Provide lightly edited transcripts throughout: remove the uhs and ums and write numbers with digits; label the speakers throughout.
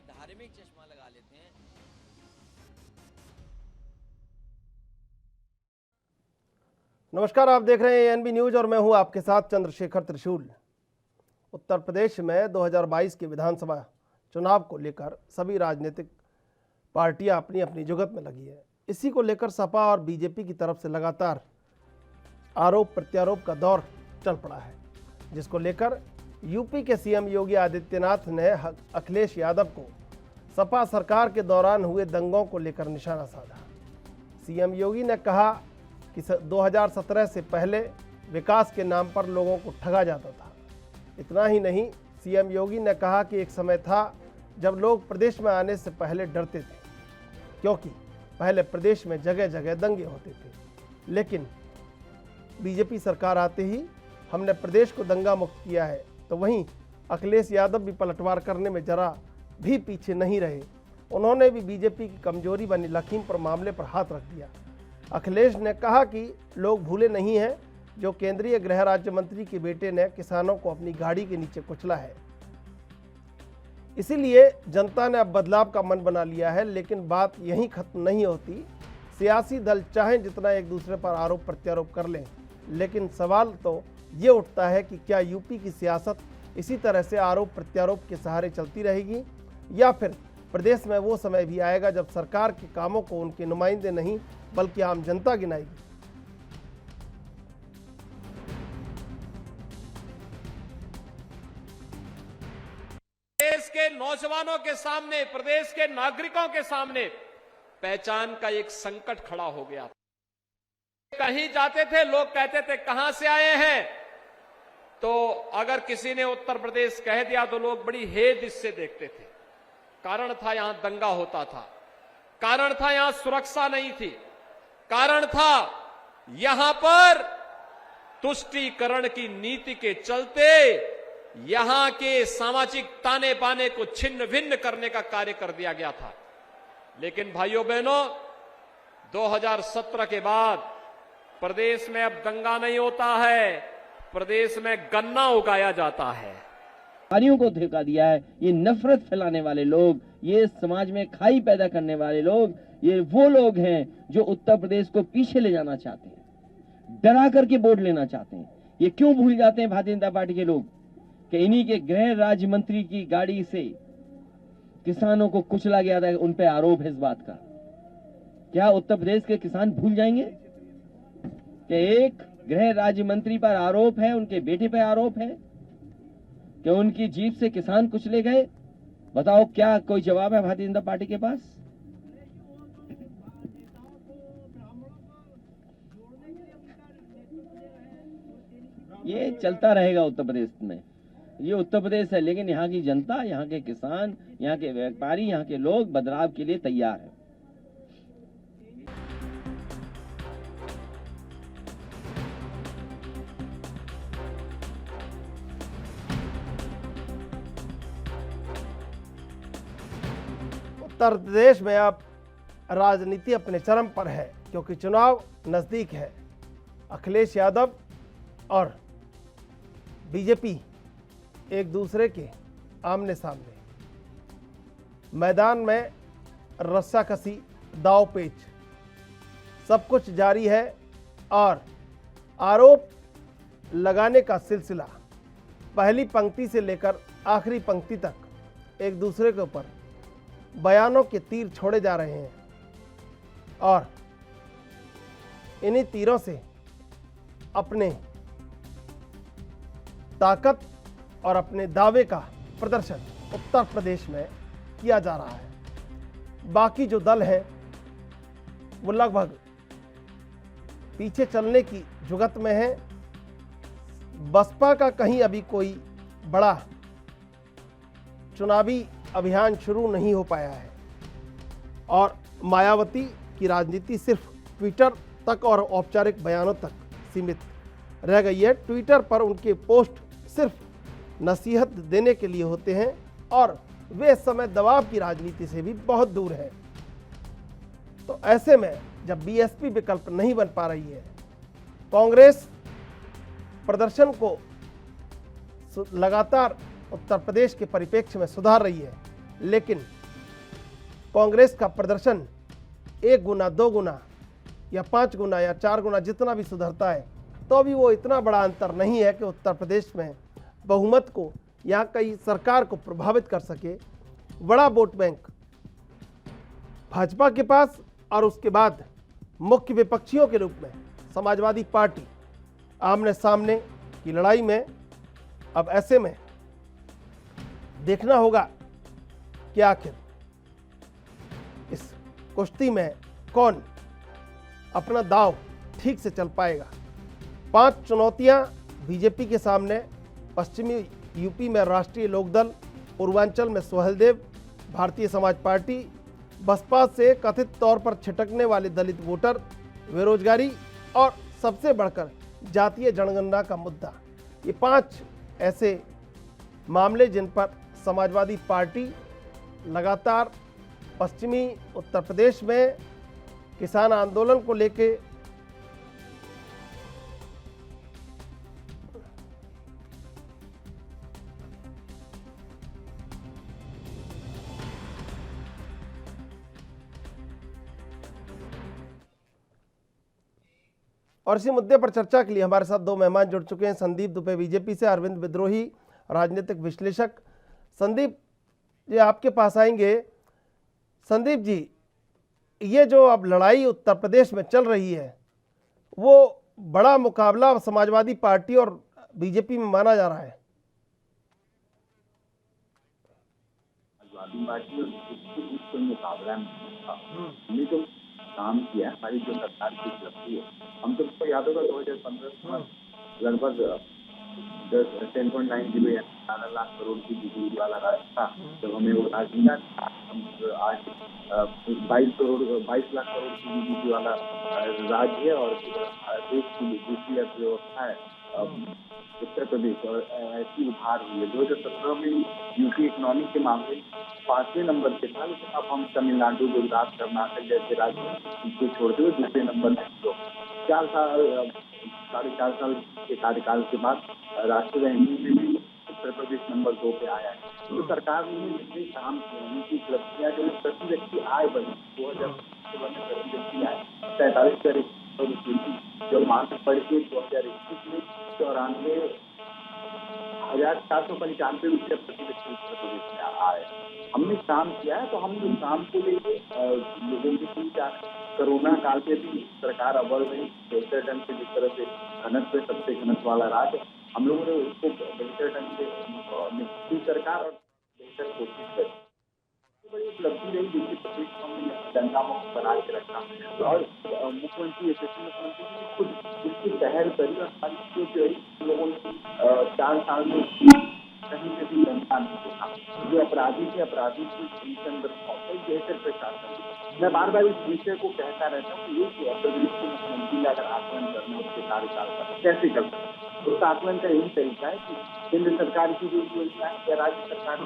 Speaker 1: धार्मिक चश्मा लगा लेते हैं।
Speaker 2: नमस्कार, आप देख रहे हैं एएनबी न्यूज और मैं हूं आपके साथ चंद्रशेखर त्रिशूल। उत्तर प्रदेश में 2022 के विधानसभा चुनाव को लेकर सभी राजनीतिक पार्टियां अपनी अपनी जुगत में लगी है। इसी को लेकर सपा और बीजेपी की तरफ से लगातार आरोप प्रत्यारोप का दौर चल पड़ा है, जिसको लेकर यूपी के सीएम योगी आदित्यनाथ ने अखिलेश यादव को सपा सरकार के दौरान हुए दंगों को लेकर निशाना साधा। सीएम योगी ने कहा कि 2017 से पहले विकास के नाम पर लोगों को ठगा जाता था। इतना ही नहीं, सीएम योगी ने कहा कि एक समय था जब लोग प्रदेश में आने से पहले डरते थे, क्योंकि पहले प्रदेश में जगह जगह दंगे होते थे, लेकिन बीजेपी सरकार आते ही हमने प्रदेश को दंगा मुक्त किया है। तो वहीं अखिलेश यादव भी पलटवार करने में जरा भी पीछे नहीं रहे। उन्होंने भी बीजेपी की कमजोरी बनी लखीमपुर मामले पर हाथ रख दिया। अखिलेश ने कहा कि लोग भूले नहीं हैं जो केंद्रीय गृह राज्य मंत्री के बेटे ने किसानों को अपनी गाड़ी के नीचे कुचला है, इसीलिए जनता ने अब बदलाव का मन बना लिया है। लेकिन बात यहीं खत्म नहीं होती। सियासी दल चाहे जितना एक दूसरे पर आरोप प्रत्यारोप कर लें, लेकिन सवाल तो ये उठता है कि क्या यूपी की सियासत इसी तरह से आरोप प्रत्यारोप के सहारे चलती रहेगी, या फिर प्रदेश में वो समय भी आएगा जब सरकार के कामों को उनके नुमाइंदे नहीं बल्कि आम जनता गिनाएगी।
Speaker 3: देश के नौजवानों के सामने, प्रदेश के नागरिकों के सामने पहचान का एक संकट खड़ा हो गया। कहीं जाते थे लोग कहते थे कहां से आए हैं, तो अगर किसी ने उत्तर प्रदेश कह दिया तो लोग बड़ी हेद इससे देखते थे। कारण था यहां दंगा होता था, कारण था यहां सुरक्षा नहीं थी, कारण था यहां पर तुष्टीकरण की नीति के चलते यहां के सामाजिक ताने बाने को छिन्न भिन्न करने का कार्य कर दिया गया था। लेकिन भाइयों बहनों, 2017 के बाद प्रदेश में अब दंगा नहीं होता है, प्रदेश में गन्ना उगाया जाता है।
Speaker 4: व्यापारियों को धोखा दिया है। ये नफरत फैलाने वाले लोग, ये समाज में खाई पैदा करने वाले लोग, ये वो लोग हैं जो उत्तर प्रदेश को पीछे ले जाना चाहते हैं, डरा करके वोट लेना चाहते हैं। ये क्यों भूल जाते हैं भारतीय जनता पार्टी के लोग कि इन्हीं के गृह राज्य मंत्री की गाड़ी से किसानों को कुचला गया था। उन पे आरोप है इस बात का। क्या उत्तर प्रदेश के किसान भूल जाएंगे कि एक गृह राज्य मंत्री पर आरोप है, उनके बेटे पर आरोप है कि उनकी जीप से किसान कुचले गए? बताओ, क्या कोई जवाब है भारतीय जनता पार्टी के पास? ये चलता रहेगा उत्तर प्रदेश में। ये उत्तर प्रदेश है, लेकिन यहाँ की जनता, यहाँ के किसान, यहाँ के व्यापारी, यहाँ के लोग बदलाव के लिए तैयार है।
Speaker 2: उत्तर प्रदेश में अब राजनीति अपने चरम पर है, क्योंकि चुनाव नजदीक है। अखिलेश यादव और बीजेपी एक दूसरे के आमने सामने, मैदान में रस्साकसी, दांव-पेच सब कुछ जारी है और आरोप लगाने का सिलसिला पहली पंक्ति से लेकर आखिरी पंक्ति तक एक दूसरे के ऊपर बयानों के तीर छोड़े जा रहे हैं और इन्हीं तीरों से अपने ताकत और अपने दावे का प्रदर्शन उत्तर प्रदेश में किया जा रहा है। बाकी जो दल है वो लगभग पीछे चलने की जुगत में है। बसपा का कहीं अभी कोई बड़ा चुनावी अभियान शुरू नहीं हो पाया है और मायावती की राजनीति सिर्फ ट्विटर तक और औपचारिक बयानों तक सीमित रह गई है। ट्विटर पर उनके पोस्ट सिर्फ नसीहत देने के लिए होते हैं और वे इस समय दबाव की राजनीति से भी बहुत दूर हैं। तो ऐसे में जब बीएसपी विकल्प नहीं बन पा रही है, कांग्रेस प्रदर्शन को लगातार उत्तर प्रदेश के परिप्रेक्ष्य में सुधार रही है, लेकिन कांग्रेस का प्रदर्शन 1 गुना 2 गुना या 5 गुना या 4 गुना जितना भी सुधरता है तो भी वो इतना बड़ा अंतर नहीं है कि उत्तर प्रदेश में बहुमत को, यहाँ कई सरकार को प्रभावित कर सके। बड़ा वोट बैंक भाजपा के पास और उसके बाद मुख्य विपक्षियों के रूप में समाजवादी पार्टी आमने सामने की लड़ाई में। अब ऐसे में देखना होगा कि आखिर इस कुश्ती में कौन अपना दांव ठीक से चल पाएगा। 5 चुनौतियां बीजेपी के सामने। पश्चिमी यूपी में राष्ट्रीय लोकदल, पूर्वांचल में सोहेलदेव, भारतीय समाज पार्टी, बसपा से कथित तौर पर छिटकने वाले दलित वोटर, बेरोजगारी और सबसे बढ़कर जातीय जनगणना का मुद्दा। ये 5 ऐसे मामले जिन पर समाजवादी पार्टी लगातार पश्चिमी उत्तर प्रदेश में किसान आंदोलन को लेके और इसी मुद्दे पर चर्चा के लिए हमारे साथ 2 मेहमान जुड़ चुके हैं। संदीप दुबे बीजेपी से, अरविंद विद्रोही राजनीतिक विश्लेषक। संदीप जी आपके पास आएंगे। संदीप जी, ये जो अब लड़ाई उत्तर प्रदेश में चल रही है वो बड़ा मुकाबला समाजवादी पार्टी और बीजेपी में माना जा रहा है।
Speaker 5: समाजवादी पार्टी और बीजेपी के बीच कोई मुकाबला नहीं था। हमने जो काम किया, हमारी जो सरकार की उपलब्धि है, हम सबको याद होगा 2015 में लगभग 10.9 जीबी 11 लाख करोड़ की बिजली वाला राज था। जब हमें वो राज मिला, आज 22 लाख करोड़ की बिजली वाला राज्य है और देश की दूसरी अर्थव्यवस्था है उत्तर प्रदेश, और ऐसी उभार हुई है। 2017 में यूपी इकोनॉमी के मामले 5वें नंबर पे था, लेकिन अब हम तमिलनाडु, गुजरात, कर्नाटक जैसे राज्य को छोड़ते हुए दूसरे नंबर में। तो 4 साल 4.5 साल के कार्यकाल के बाद राष्ट्रीय रैंकिंग में भी उत्तर प्रदेश नंबर 2 पे आया है। तो सरकार ने जितने काम किए उनकी उपलब्धियां जो है, प्रति व्यक्ति आय बढ़ी। 2017 में प्रति व्यक्ति आय 43,000 रुपये की, जो मांग बढ़ के 2021 में 94,495 रुपये प्रति व्यक्ति उत्तर प्रदेश में आए। हमने काम किया है, तो हम जो काम को लेके लोगों के बीच कोरोना काल में भी सरकार अव्वल रही। बेहतर ढंग से जिस तरह से घनत्व, सबसे घनत्व वाला राज्य, हम लोगों ने उसको बेहतर ढंग से सरकार और बेहतर कोशिश करी। बड़ी उपलब्धि रही जिसकी प्रदेश को हमने गंगा मुक्त बना के रखा। और मुख्यमंत्री, यशस्वी मुख्यमंत्री जी खुद इसकी पहल करी और हमारी जो लोगों ने 4 साल में कहीं से भी गंगा नहीं देखा। जो अपराधी थे, अपराधी की बेहतर प्रशासन। मैं बार बार इस विषय को कहता रहता हूँ कि प्रदेश के मुख्यमंत्री का अगर आकलन करना उसके कार्यकाल का कैसे कर सकते, उसका आकलन का यही तरीका है कि केंद्र सरकार की जो योजना है या राज्य सरकार,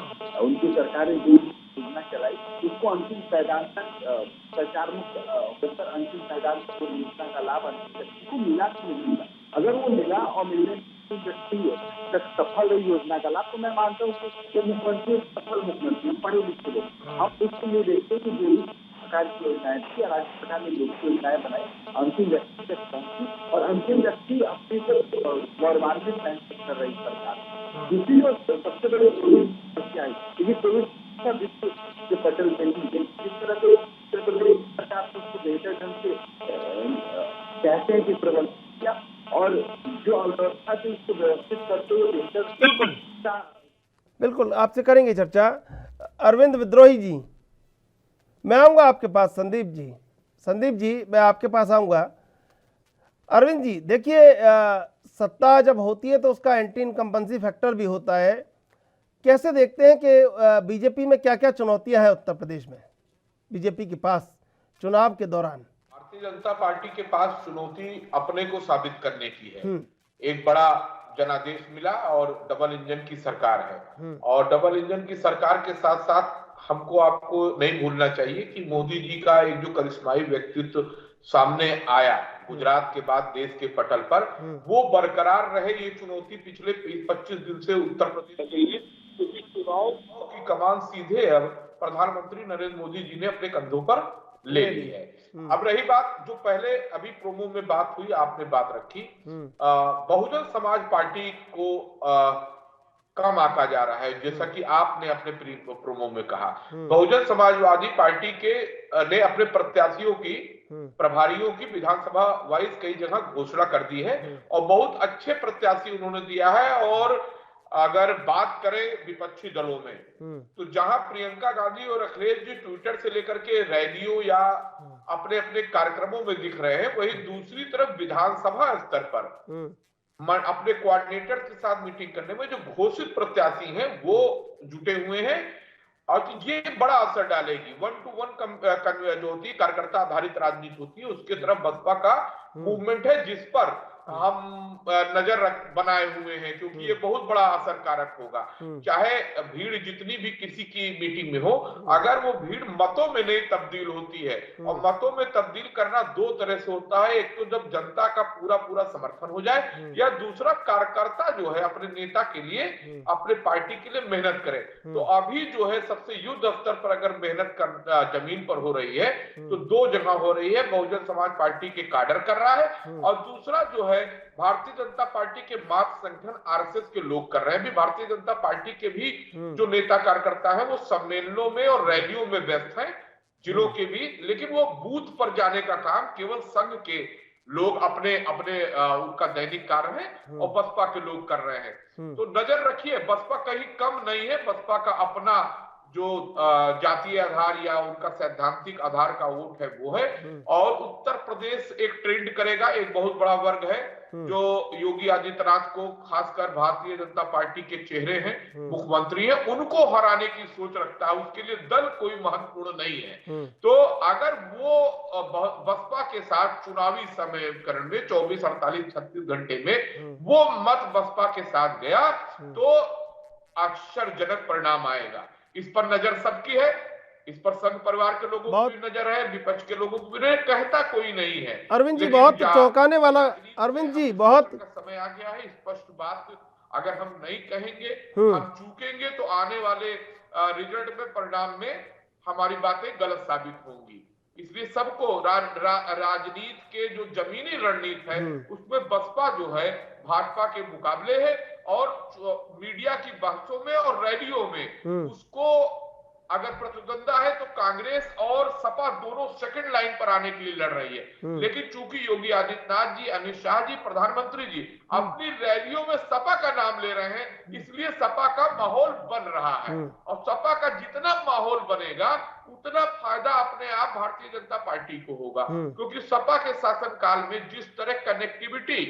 Speaker 5: उनकी सरकारें जो योजना चलाई उसको अंतिम पैदान तक प्रचार मुक्त होकर अंतिम पैदान तक योजना का लाभ अंतिम व्यक्ति को मिला कि नहीं मिला। अगर वो मिला और मिलने व्यक्ति तक सफल रही योजना का लाभ, तो मैं मानता हूँ कि मुख्यमंत्री सफल मुख्यमंत्री, पढ़े लिखे लोग। हम इसको ये देखते हैं कि जो सरकार की योजनाएं थी, राज्य सरकार ने जो योजनाएं बनाई अंतिम व्यक्ति तक पहुंची और अंतिम व्यक्ति अपने को गौरवान्वित महसूस कर रही सरकार। दूसरी ओर सबसे बड़ी समस्या है क्योंकि कोविड का विश्व जो पटल जिस तरह से उत्तर प्रदेश सरकार को उसको बेहतर ढंग से कहते हैं कि प्रबंध किया और जो अव्यवस्था थी उसको व्यवस्थित करते हुए बेहतर।
Speaker 2: बिल्कुल आपसे करेंगे चर्चा। अरविंद विद्रोही जी, मैं आऊँगा आपके पास। संदीप जी मैं आपके पास आऊँगा। अरविंद जी देखिए, सत्ता जब होती है तो उसका एंटी इनकम्बेंसी फैक्टर भी होता है। कैसे देखते हैं कि बीजेपी में क्या क्या चुनौतियां हैं उत्तर प्रदेश में बीजेपी के पास चुनाव के दौरान?
Speaker 6: भारतीय जनता पार्टी के पास चुनौती अपने को साबित करने की है। एक बड़ा जनादेश मिला और डबल इंजन की सरकार है, और डबल इंजन की सरकार के साथ साथ हमको आपको नहीं भूलना चाहिए कि मोदी जी का एक जो करिश्माई व्यक्तित्व सामने आया गुजरात के बाद देश के पटल पर, वो बरकरार रहे। ये चुनौती पिछले 25 दिन से उत्तर प्रदेश के लिए क्योंकि चुनाव की कमान सीधे अब प्रधानमंत्री नरेंद्र मोदी जी ने अपने कंधों पर ले ली है। अब रही बात जो पहले अभी प्रोमो में बात हुई, आपने बात रखी, बहुजन समाज पार्टी को कम आंका जा रहा है, जैसा कि आपने अपने प्रोमो में कहा। बहुजन समाजवादी पार्टी के ने अपने प्रत्याशियों की, प्रभारियों की विधानसभा वाइज कई जगह घोषणा कर दी है और बहुत अच्छे प्रत्याशी उन्होंने दिया है। और अगर बात करें विपक्षी दलों में, तो जहां प्रियंका गांधी और अखिलेश जी ट्विटर से लेकर के रैलियों या अपने अपने कार्यक्रमों में दिख रहे हैं, वहीं दूसरी तरफ विधानसभा स्तर पर अपने कोऑर्डिनेटर के साथ मीटिंग करने में जो घोषित प्रत्याशी हैं वो जुटे हुए हैं और ये बड़ा असर डालेगी। 1-to-1 जो होती है कार्यकर्ता आधारित राजनीति होती है, उसके तरफ बसपा का मूवमेंट है, जिस पर हम नजर बनाए हुए हैं, क्योंकि ये बहुत बड़ा असर कारक होगा। चाहे भीड़ जितनी भी किसी की मीटिंग में हो, अगर वो भीड़ मतों में नहीं तब्दील होती है, और मतों में तब्दील करना दो तरह से होता है, एक तो जब जनता का पूरा पूरा समर्थन हो जाए, या दूसरा कार्यकर्ता जो है अपने नेता के लिए, अपने पार्टी के लिए मेहनत करे। तो अभी जो है सबसे युद्ध स्तर पर अगर मेहनत जमीन पर हो रही है तो दो जगह हो रही है। बहुजन समाज पार्टी के काडर कर रहा है और दूसरा जो है भारतीय जनता पार्टी के मातृ संगठन आरएसएस के लोग कर रहे हैं। भी भारतीय जनता पार्टी के भी जो नेता कार्यकर्ता है वो सम्मेलनों में और रैलियों में व्यस्त हैं, जिलों के भी, लेकिन वो बूथ पर जाने का काम केवल संघ के लोग अपने अपने उनका दैनिक कार्य है और बसपा के लोग कर रहे हैं। तो नजर रखिए, बसपा कहीं कम नहीं है। बसपा का अपना जो जातीय आधार या उनका सैद्धांतिक आधार का वोट है वो है। और उत्तर प्रदेश एक ट्रेंड करेगा, एक बहुत बड़ा वर्ग है जो योगी आदित्यनाथ को, खासकर भारतीय जनता पार्टी के चेहरे हैं, मुख्यमंत्री हैं, उनको हराने की सोच रखता है। उसके लिए दल कोई महत्वपूर्ण नहीं है। तो अगर वो बसपा के साथ चुनावी समीकरण में 24, 48, 36 घंटे में वो मत बसपा के साथ गया तो आश्चर्यजनक परिणाम आएगा। इस पर नजर सबकी है, इस पर संघ परिवार के लोगों की भी नजर है, विपक्ष के लोगों की भी, कहता कोई नहीं है।
Speaker 2: अरविंद जी बहुत चौंकाने वाला, अरविंद जी बहुत
Speaker 6: समय आ गया है। स्पष्ट बात अगर हम नहीं कहेंगे, हम चूकेंगे तो आने वाले रिजल्ट में, परिणाम में हमारी बातें गलत साबित होंगी। इसलिए सबको राजनीति के जो जमीनी रणनीति है उसमें बसपा जो है भाजपा के मुकाबले है, और मीडिया की बहसों में और रैलियों में उसको अगर प्रतिद्वंदा है तो कांग्रेस और सपा दोनों सेकंड लाइन पर आने के लिए लड़ रही है। लेकिन चूंकि योगी आदित्यनाथ जी, अमित शाह जी, प्रधानमंत्री जी अपनी रैलियों में सपा का नाम ले रहे हैं, इसलिए सपा का माहौल बन रहा है। और सपा का जितना माहौल बनेगा उतना फायदा अपने आप भारतीय जनता पार्टी को होगा, क्योंकि सपा के शासनकाल में जिस तरह कनेक्टिविटी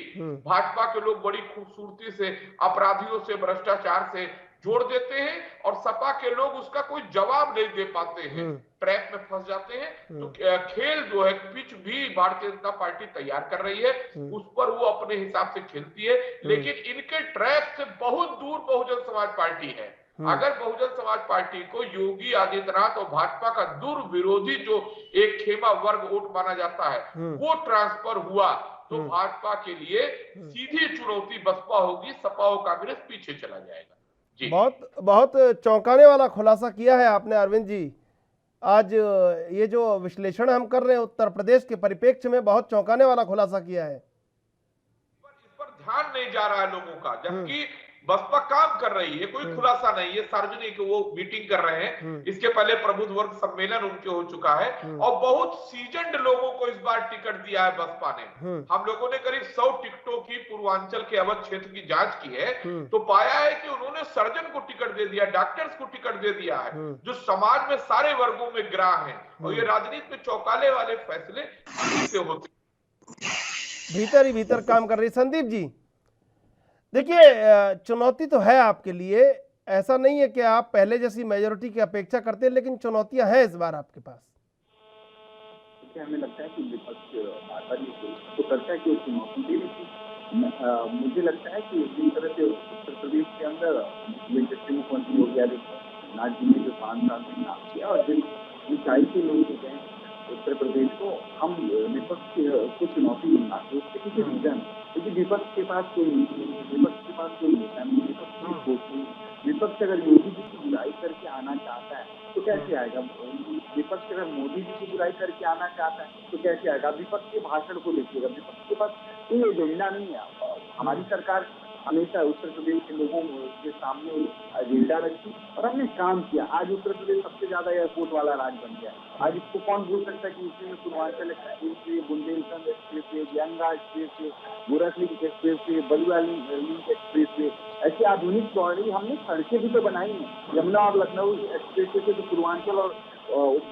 Speaker 6: भाजपा के लोग बड़ी खूबसूरती से अपराधियों से, भ्रष्टाचार से जोड़ देते हैं और सपा के लोग उसका कोई जवाब नहीं दे पाते हैं, ट्रैप में फंस जाते हैं। तो खेल जो है, पिच भी भारतीय जनता पार्टी तैयार कर रही है, उस पर वो अपने हिसाब से खेलती है, लेकिन इनके ट्रैप से बहुत दूर बहुजन समाज पार्टी है। अगर बहुजन समाज पार्टी को योगी आदित्यनाथ और भाजपा का दुर्विरोधी जो एक खेमा वर्ग वोट माना जाता है वो ट्रांसफर हुआ तो भाजपा के लिए सीधी चुनौती बसपा होगी, सपा और कांग्रेस पीछे चला जाएगा।
Speaker 2: बहुत बहुत चौंकाने वाला खुलासा किया है आपने अरविंद जी। आज ये जो विश्लेषण हम कर रहे हैं उत्तर प्रदेश के परिप्रेक्ष्य में, बहुत चौंकाने वाला खुलासा किया है।
Speaker 6: इस पर ध्यान नहीं जा रहा है लोगों का, जबकि बसपा काम कर रही है, कोई खुलासा नहीं है, सार्वजनिक वो मीटिंग कर रहे हैं। इसके पहले प्रबुद्ध वर्ग सम्मेलन उनके हो चुका है और बहुत सीजन्ड लोगों को इस बार टिकट दिया है बसपा ने। हम लोगों ने करीब 100 टिकटों की पूर्वांचल के अवध क्षेत्र की जांच की है, तो पाया है कि उन्होंने सर्जन को टिकट दे दिया, डॉक्टर्स को टिकट दे दिया है, जो समाज में सारे वर्गों में ग्राह है। और ये राजनीति में चौंकाने वाले फैसले से होते,
Speaker 2: भीतर ही भीतर काम कर रही। संदीप जी देखिए, चुनौती तो है आपके लिए, ऐसा नहीं है कि आप पहले जैसी मेजोरिटी की अपेक्षा करते हैं, लेकिन चुनौतियां हैं इस बार आपके पास।
Speaker 5: हमें लगता है कि विपक्ष बार-बार ये कोशिश तो करता है कि चुनौती दे, लेकिन मुझे लगता है कि जिस तरह से उत्तर प्रदेश के अंदर मुख्यमंत्री योगी आदित्यनाथ जी ने जो 5 साल में काम किया और जिन ऊंचाई के लोग हैं उत्तर प्रदेश को, हम विपक्ष को चुनौती देना उसके पीछे रीजन, कि विपक्ष के पास कोई नीति नहीं है, विपक्ष के पास कोई नेता नहीं, विपक्ष की सोच नहीं है। विपक्ष अगर योगी जी की बुराई करके आना चाहता है तो कैसे आएगा? विपक्ष अगर मोदी जी की बुराई करके आना चाहता है तो कैसे आएगा? विपक्ष के भाषण को देखिएगा, विपक्ष के पास कोई एजेंडा नहीं है। हमारी सरकार हमेशा उत्तर प्रदेश के लोगों के सामने एजेंडा रखी और हमने काम किया। आज उत्तर प्रदेश सबसे ज्यादा एयरपोर्ट वाला राज्य बन गया। आज इसको कौन भूल सकता है कि उसमें Purvanchal expressway, Bundelkhand expressway, Ganga expressway, Gorakh link expressway, Balua link expressway, ऐसी आधुनिक चौड़ी हमने सड़कें भी तो बनाई हैं। यमुना और लखनऊ एक्सप्रेस वे से तो पूर्वांचल और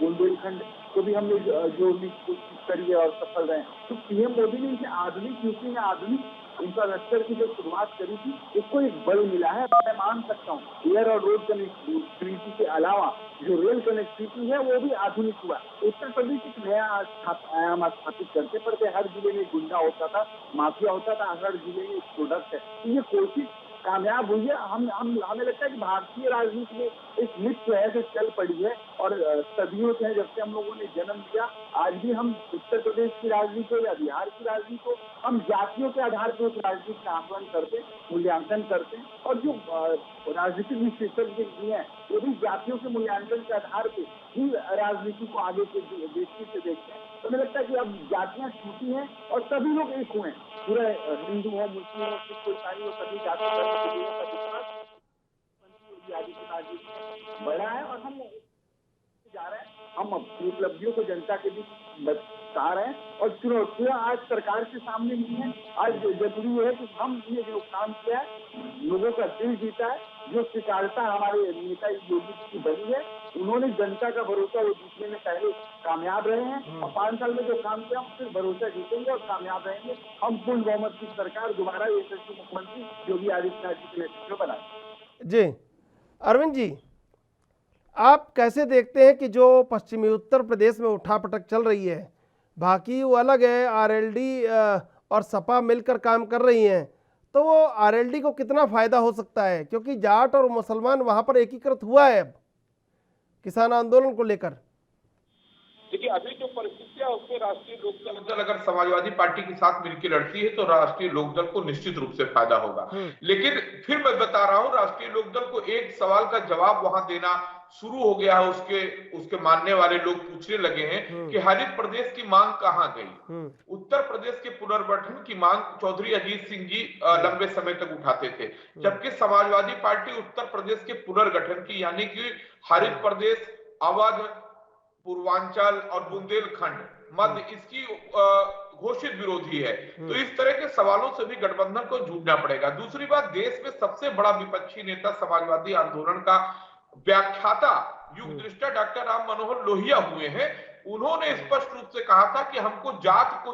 Speaker 5: बुंदेलखंड को भी हमने जोड़ने की कोशिश करी है और सफल रहे। तो पीएम मोदी ने इसे आधुनिक यूपी में आधुनिक इंफ्रास्ट्रक्चर की जो शुरुआत करी थी, इसको एक बल मिला है। मैं मान सकता हूँ एयर और रोड कनेक्टिविटी के अलावा जो रेल कनेक्टिविटी है वो भी आधुनिक हुआ। उत्तर प्रदेश एक नया आयाम स्थापित करते पड़ते। हर जिले में गुंडा होता था, माफिया होता था, हर जिले में एक प्रोडक्ट है। तो ये कोशिश कामयाब हुई है। हमें लगता है कि भारतीय राजनीति में एक मित्र है जो चल पड़ी है और सदियों से जब से हम लोगों ने जन्म लिया, आज भी हम उत्तर प्रदेश की राजनीति को या बिहार की राजनीति को हम जातियों के आधार पर उस राजनीति का आकलन करते, मूल्यांकन करते हैं। और जो राजनीतिक विशेषज्ञ भी हैं वो भी जातियों के मूल्यांकन के आधार पर ही राजनीति को आगे के दृष्टि से देखते हैं। तो मुझे लगता है कि अब जातियां छूटी हैं और सभी लोग एक हुए हैं। पूरे हिंदू हो, मुस्लिम हो, सिख हो, ईसाई हो, सभी जाति बड़ा है और हम जा रहे हैं। हम अपनी उपलब्धियों को जनता के बीच बता रहे हैं और चुनौतियां आज सरकार के सामने नहीं है। आज जरूरी है कि हम ये जो काम किया है, लोगों का दिल जीता है, जो स्वीकारता हमारे नेता योगी जी की बनी है, उन्होंने जनता का भरोसा वो जीतने में पहले कामयाब रहे हैं और 5 साल में जो काम किया हम फिर भरोसा जीतेंगे और कामयाब रहेंगे। हम पूर्ण बहुमत की सरकार दोबारा यशस्वी मुख्यमंत्री योगी आदित्यनाथ जी के नेतृत्व में बनाएंगे।
Speaker 2: जी अरविंद जी, आप कैसे देखते हैं कि जो पश्चिमी उत्तर प्रदेश में उठापटक चल रही है, बाकी वो अलग है, आरएलडी और सपा मिलकर काम कर रही हैं, तो वो आरएलडी को कितना फायदा हो सकता है? क्योंकि जाट और मुसलमान वहां पर एकीकृत हुआ है अब किसान आंदोलन को लेकर।
Speaker 6: देखिए, अभी जो परिस्थितियां उसमें राष्ट्रीय लोकदल अगर समाजवादी पार्टी के साथ मिलकर लड़ती है तो राष्ट्रीय लोकदल को निश्चित रूप से फायदा होगा। लेकिन फिर मैं बता रहा हूं, राष्ट्रीय लोकदल को एक सवाल का जवाब वहां देना शुरू हो गया है। उसके मानने वाले लोग पूछने लगे हैं कि हरित प्रदेश की मांग कहां गई। उत्तर प्रदेश के पुनर्गठन की मांग चौधरी अजीत सिंह जी लंबे समय तक उठाते थे, जबकि समाजवादी पार्टी उत्तर प्रदेश के पुनर्गठन की, यानी कि हरित प्रदेश, अवध, पूर्वांचल और बुंदेलखंड, मध्य, इसकी घोषित विरोधी है। तो इस तरह के सवालों से भी गठबंधन को जूझना पड़ेगा। दूसरी बात, देश में सबसे बड़ा विपक्षी नेता समाजवादी आंदोलन का व्याख्याता युग दृष्टा डॉक्टर राम मनोहर लोहिया हुए हैं। उन्होंने स्पष्ट रूप से कहा था कि हमको जात को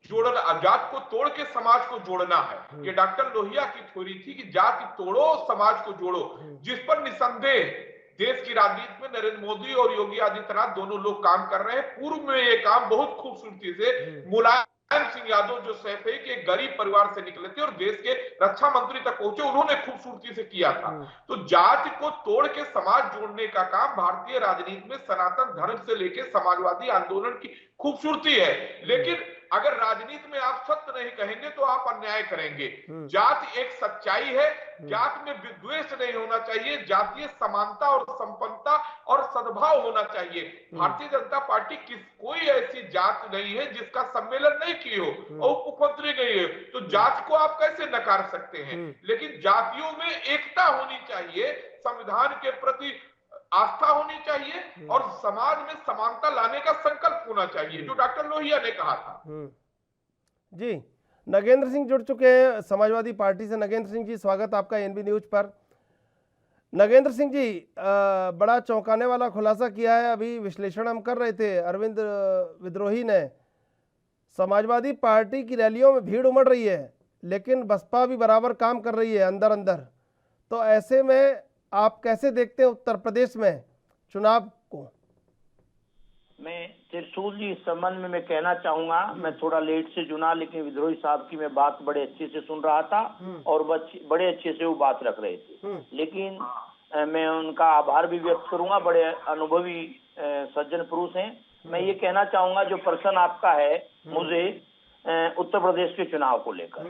Speaker 6: जोड़ना, जात को तोड़ के समाज को जोड़ना है। ये डॉक्टर लोहिया की थ्योरी थी कि जाति तोड़ो, समाज को जोड़ो, जिस पर निसंदेह देश की राजनीति में नरेंद्र मोदी और योगी आदित्यनाथ दोनों लोग काम कर रहे हैं। पूर्व में ये काम बहुत खूबसूरती से मुलायम सिंह यादव, जो सैफ है कि एक गरीब परिवार से निकले थे और देश के रक्षा मंत्री तक पहुंचे, उन्होंने खूबसूरती से किया था। तो जाति को तोड़ के समाज जोड़ने का काम भारतीय राजनीति में सनातन धर्म से लेकर समाजवादी आंदोलन की खूबसूरती है। लेकिन अगर राजनीति में आप सत्य नहीं कहेंगे तो आप अन्याय करेंगे। जाति एक सच्चाई है, जात में विद्वेष नहीं होना चाहिए, जातीय समानता और संपन्नता और सद्भाव होना चाहिए। भारतीय जनता पार्टी कोई ऐसी जात नहीं है जिसका सम्मेलन नहीं की हो और मुख्यमंत्री नहीं है, तो जात को आप कैसे नकार सकते हैं? लेकिन जातियों में एकता होनी चाहिए, संविधान के प्रति आस्था होनी चाहिए और समाज में समानता लाने का संकल्प होना चाहिए, जो डॉक्टर लोहिया ने कहा था।
Speaker 2: जी, नगेंद्र सिंह जुड़ चुके हैं समाजवादी पार्टी से। नगेंद्र सिंह जी, स्वागत आपका एनबी न्यूज पर। नगेंद्र सिंह जी, बड़ा चौंकाने वाला खुलासा किया है। अभी विश्लेषण हम कर रहे थे, अरविंद विद्रोही ने, समाजवादी पार्टी की रैलियों में भीड़ उमड़ रही है लेकिन बसपा भी बराबर काम कर रही है अंदर अंदर। तो ऐसे में आप कैसे देखते हैं उत्तर प्रदेश में चुनाव को?
Speaker 7: मैं त्रिशूल जी, इस संबंध में मैं कहना चाहूंगा, मैं थोड़ा लेट से जुड़ा, लेकिन विद्रोही साहब की मैं बात बड़े अच्छे से सुन रहा था और बड़े अच्छे से वो बात रख रहे थे। लेकिन मैं उनका आभार भी व्यक्त करूंगा, बड़े अनुभवी सज्जन पुरुष हैं। मैं ये कहना चाहूंगा, जो प्रश्न आपका है मुझे, उत्तर प्रदेश के चुनाव को लेकर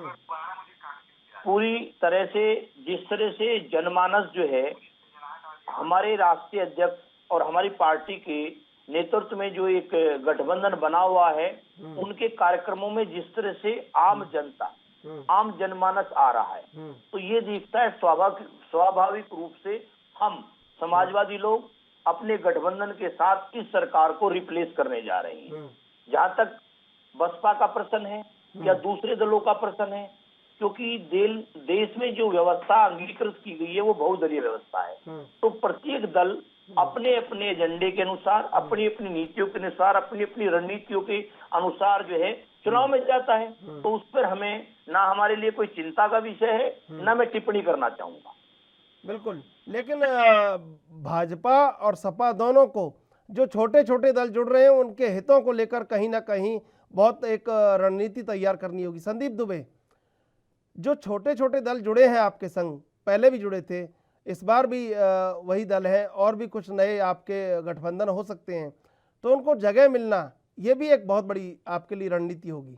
Speaker 7: पूरी तरह से, जिस तरह से जनमानस जो है हमारे राष्ट्रीय अध्यक्ष और हमारी पार्टी के नेतृत्व में जो एक गठबंधन बना हुआ है, उनके कार्यक्रमों में जिस तरह से आम जनता, आम जनमानस आ रहा है, तो ये दिखता है स्वाभाविक रूप से हम समाजवादी लोग अपने गठबंधन के साथ इस सरकार को रिप्लेस करने जा रहे हैं। जहां तक बसपा का प्रश्न है या दूसरे दलों का प्रश्न है, क्योंकि देश में जो व्यवस्था अंगीकृत की गई है वो बहुदलीय व्यवस्था है, तो प्रत्येक दल अपने अपने एजेंडे के अनुसार, अपनी अपनी नीतियों के अनुसार, अपनी अपनी रणनीतियों के अनुसार जो है चुनाव में जाता है। तो उस पर हमें ना हमारे लिए कोई चिंता का विषय है, ना मैं टिप्पणी करना चाहूंगा।
Speaker 2: बिल्कुल, लेकिन भाजपा और सपा दोनों को जो छोटे छोटे दल जुड़ रहे हैं उनके हितों को लेकर कहीं ना कहीं बहुत एक रणनीति तैयार करनी होगी। संदीप दुबे, जो छोटे छोटे दल जुड़े हैं आपके संग, पहले भी जुड़े थे, इस बार भी वही दल है और भी कुछ नए आपके गठबंधन हो सकते हैं, तो उनको जगह मिलना ये भी एक बहुत बड़ी आपके लिए रणनीति होगी।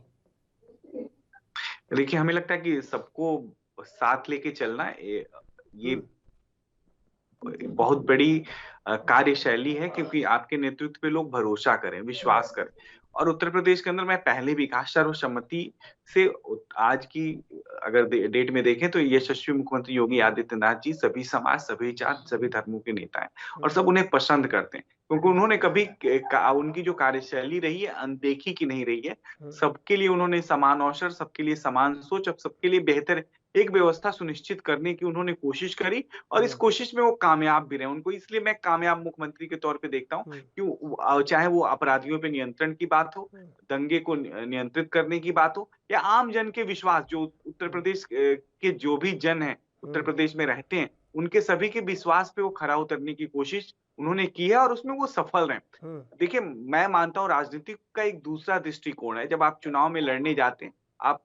Speaker 8: देखिए, हमें लगता है कि सबको साथ लेके चलना ये बहुत बड़ी कार्यशैली है, क्योंकि आपके नेतृत्व पे लोग भरोसा करें, विश्वास करें। और उत्तर प्रदेश के अंदर मैं पहले भी कहा, सर्वसम्मति से आज की अगर डेट में देखें तो यशस्वी मुख्यमंत्री योगी आदित्यनाथ जी सभी समाज, सभी जात, सभी धर्मों के नेता हैं और सब उन्हें पसंद करते हैं, क्योंकि उन्होंने कभी उनकी जो कार्यशैली रही है अनदेखी की नहीं रही है। सबके लिए उन्होंने समान अवसर, सबके लिए समान सोच, अब सबके लिए बेहतर एक व्यवस्था सुनिश्चित करने की उन्होंने कोशिश करी और इस कोशिश में वो कामयाब भी रहे। उनको इसलिए मैं कामयाब मुख्यमंत्री के तौर पे देखता हूँ कि चाहे वो अपराधियों पे नियंत्रण की बात हो, दंगे को नियंत्रित करने की बात हो, या आम जन के विश्वास, जो उत्तर प्रदेश के जो भी जन है उत्तर प्रदेश में रहते हैं, उनके सभी के विश्वास पे वो खरा उतरने की कोशिश उन्होंने की है और उसमें वो सफल रहे। देखिए, मैं मानता हूँ राजनीति का एक दूसरा दृष्टिकोण है। जब आप चुनाव में लड़ने जाते हैं, आप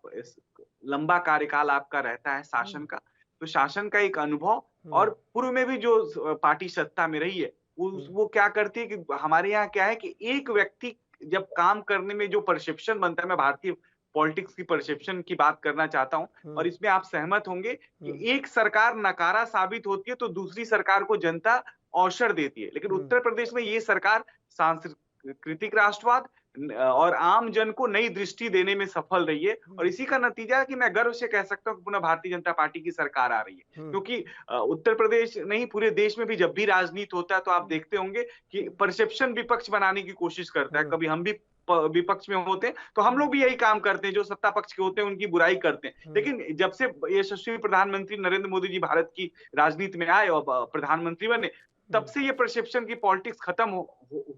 Speaker 8: लंबा कार्यकाल आपका रहता है शासन का, तो शासन का एक अनुभव, और पूर्व में भी जो पार्टी सत्ता में रही है वो क्या करती है कि हमारे यहाँ क्या है कि एक व्यक्ति जब काम करने में जो परसेप्शन बनता है, मैं भारतीय पॉलिटिक्स की परसेप्शन की बात करना चाहता हूं और इसमें आप सहमत होंगे कि एक सरकार नकारा साबित होती है तो दूसरी सरकार को जनता अवसर देती है, लेकिन उत्तर प्रदेश में ये सरकार सांस्कृतिक राष्ट्रवाद और आम जन को नई दृष्टि देने में सफल रही है। और इसी का नतीजा है कि मैं गर्व से कह सकता हूं कि पुनः भारतीय जनता पार्टी की सरकार आ रही है, क्योंकि उत्तर प्रदेश नहीं पूरे देश में भी जब भी राजनीति होता है तो आप देखते होंगे कि परसेप्शन विपक्ष बनाने की कोशिश करता है। कभी हम भी विपक्ष में होते हैं तो हम लोग भी यही काम करते हैं, जो सत्ता पक्ष के होते हैं उनकी बुराई करते हैं। लेकिन जब से यशस्वी प्रधानमंत्री नरेंद्र मोदी जी भारत की राजनीति में आए और प्रधानमंत्री बने, तब से ये परसेप्शन की पॉलिटिक्स खत्म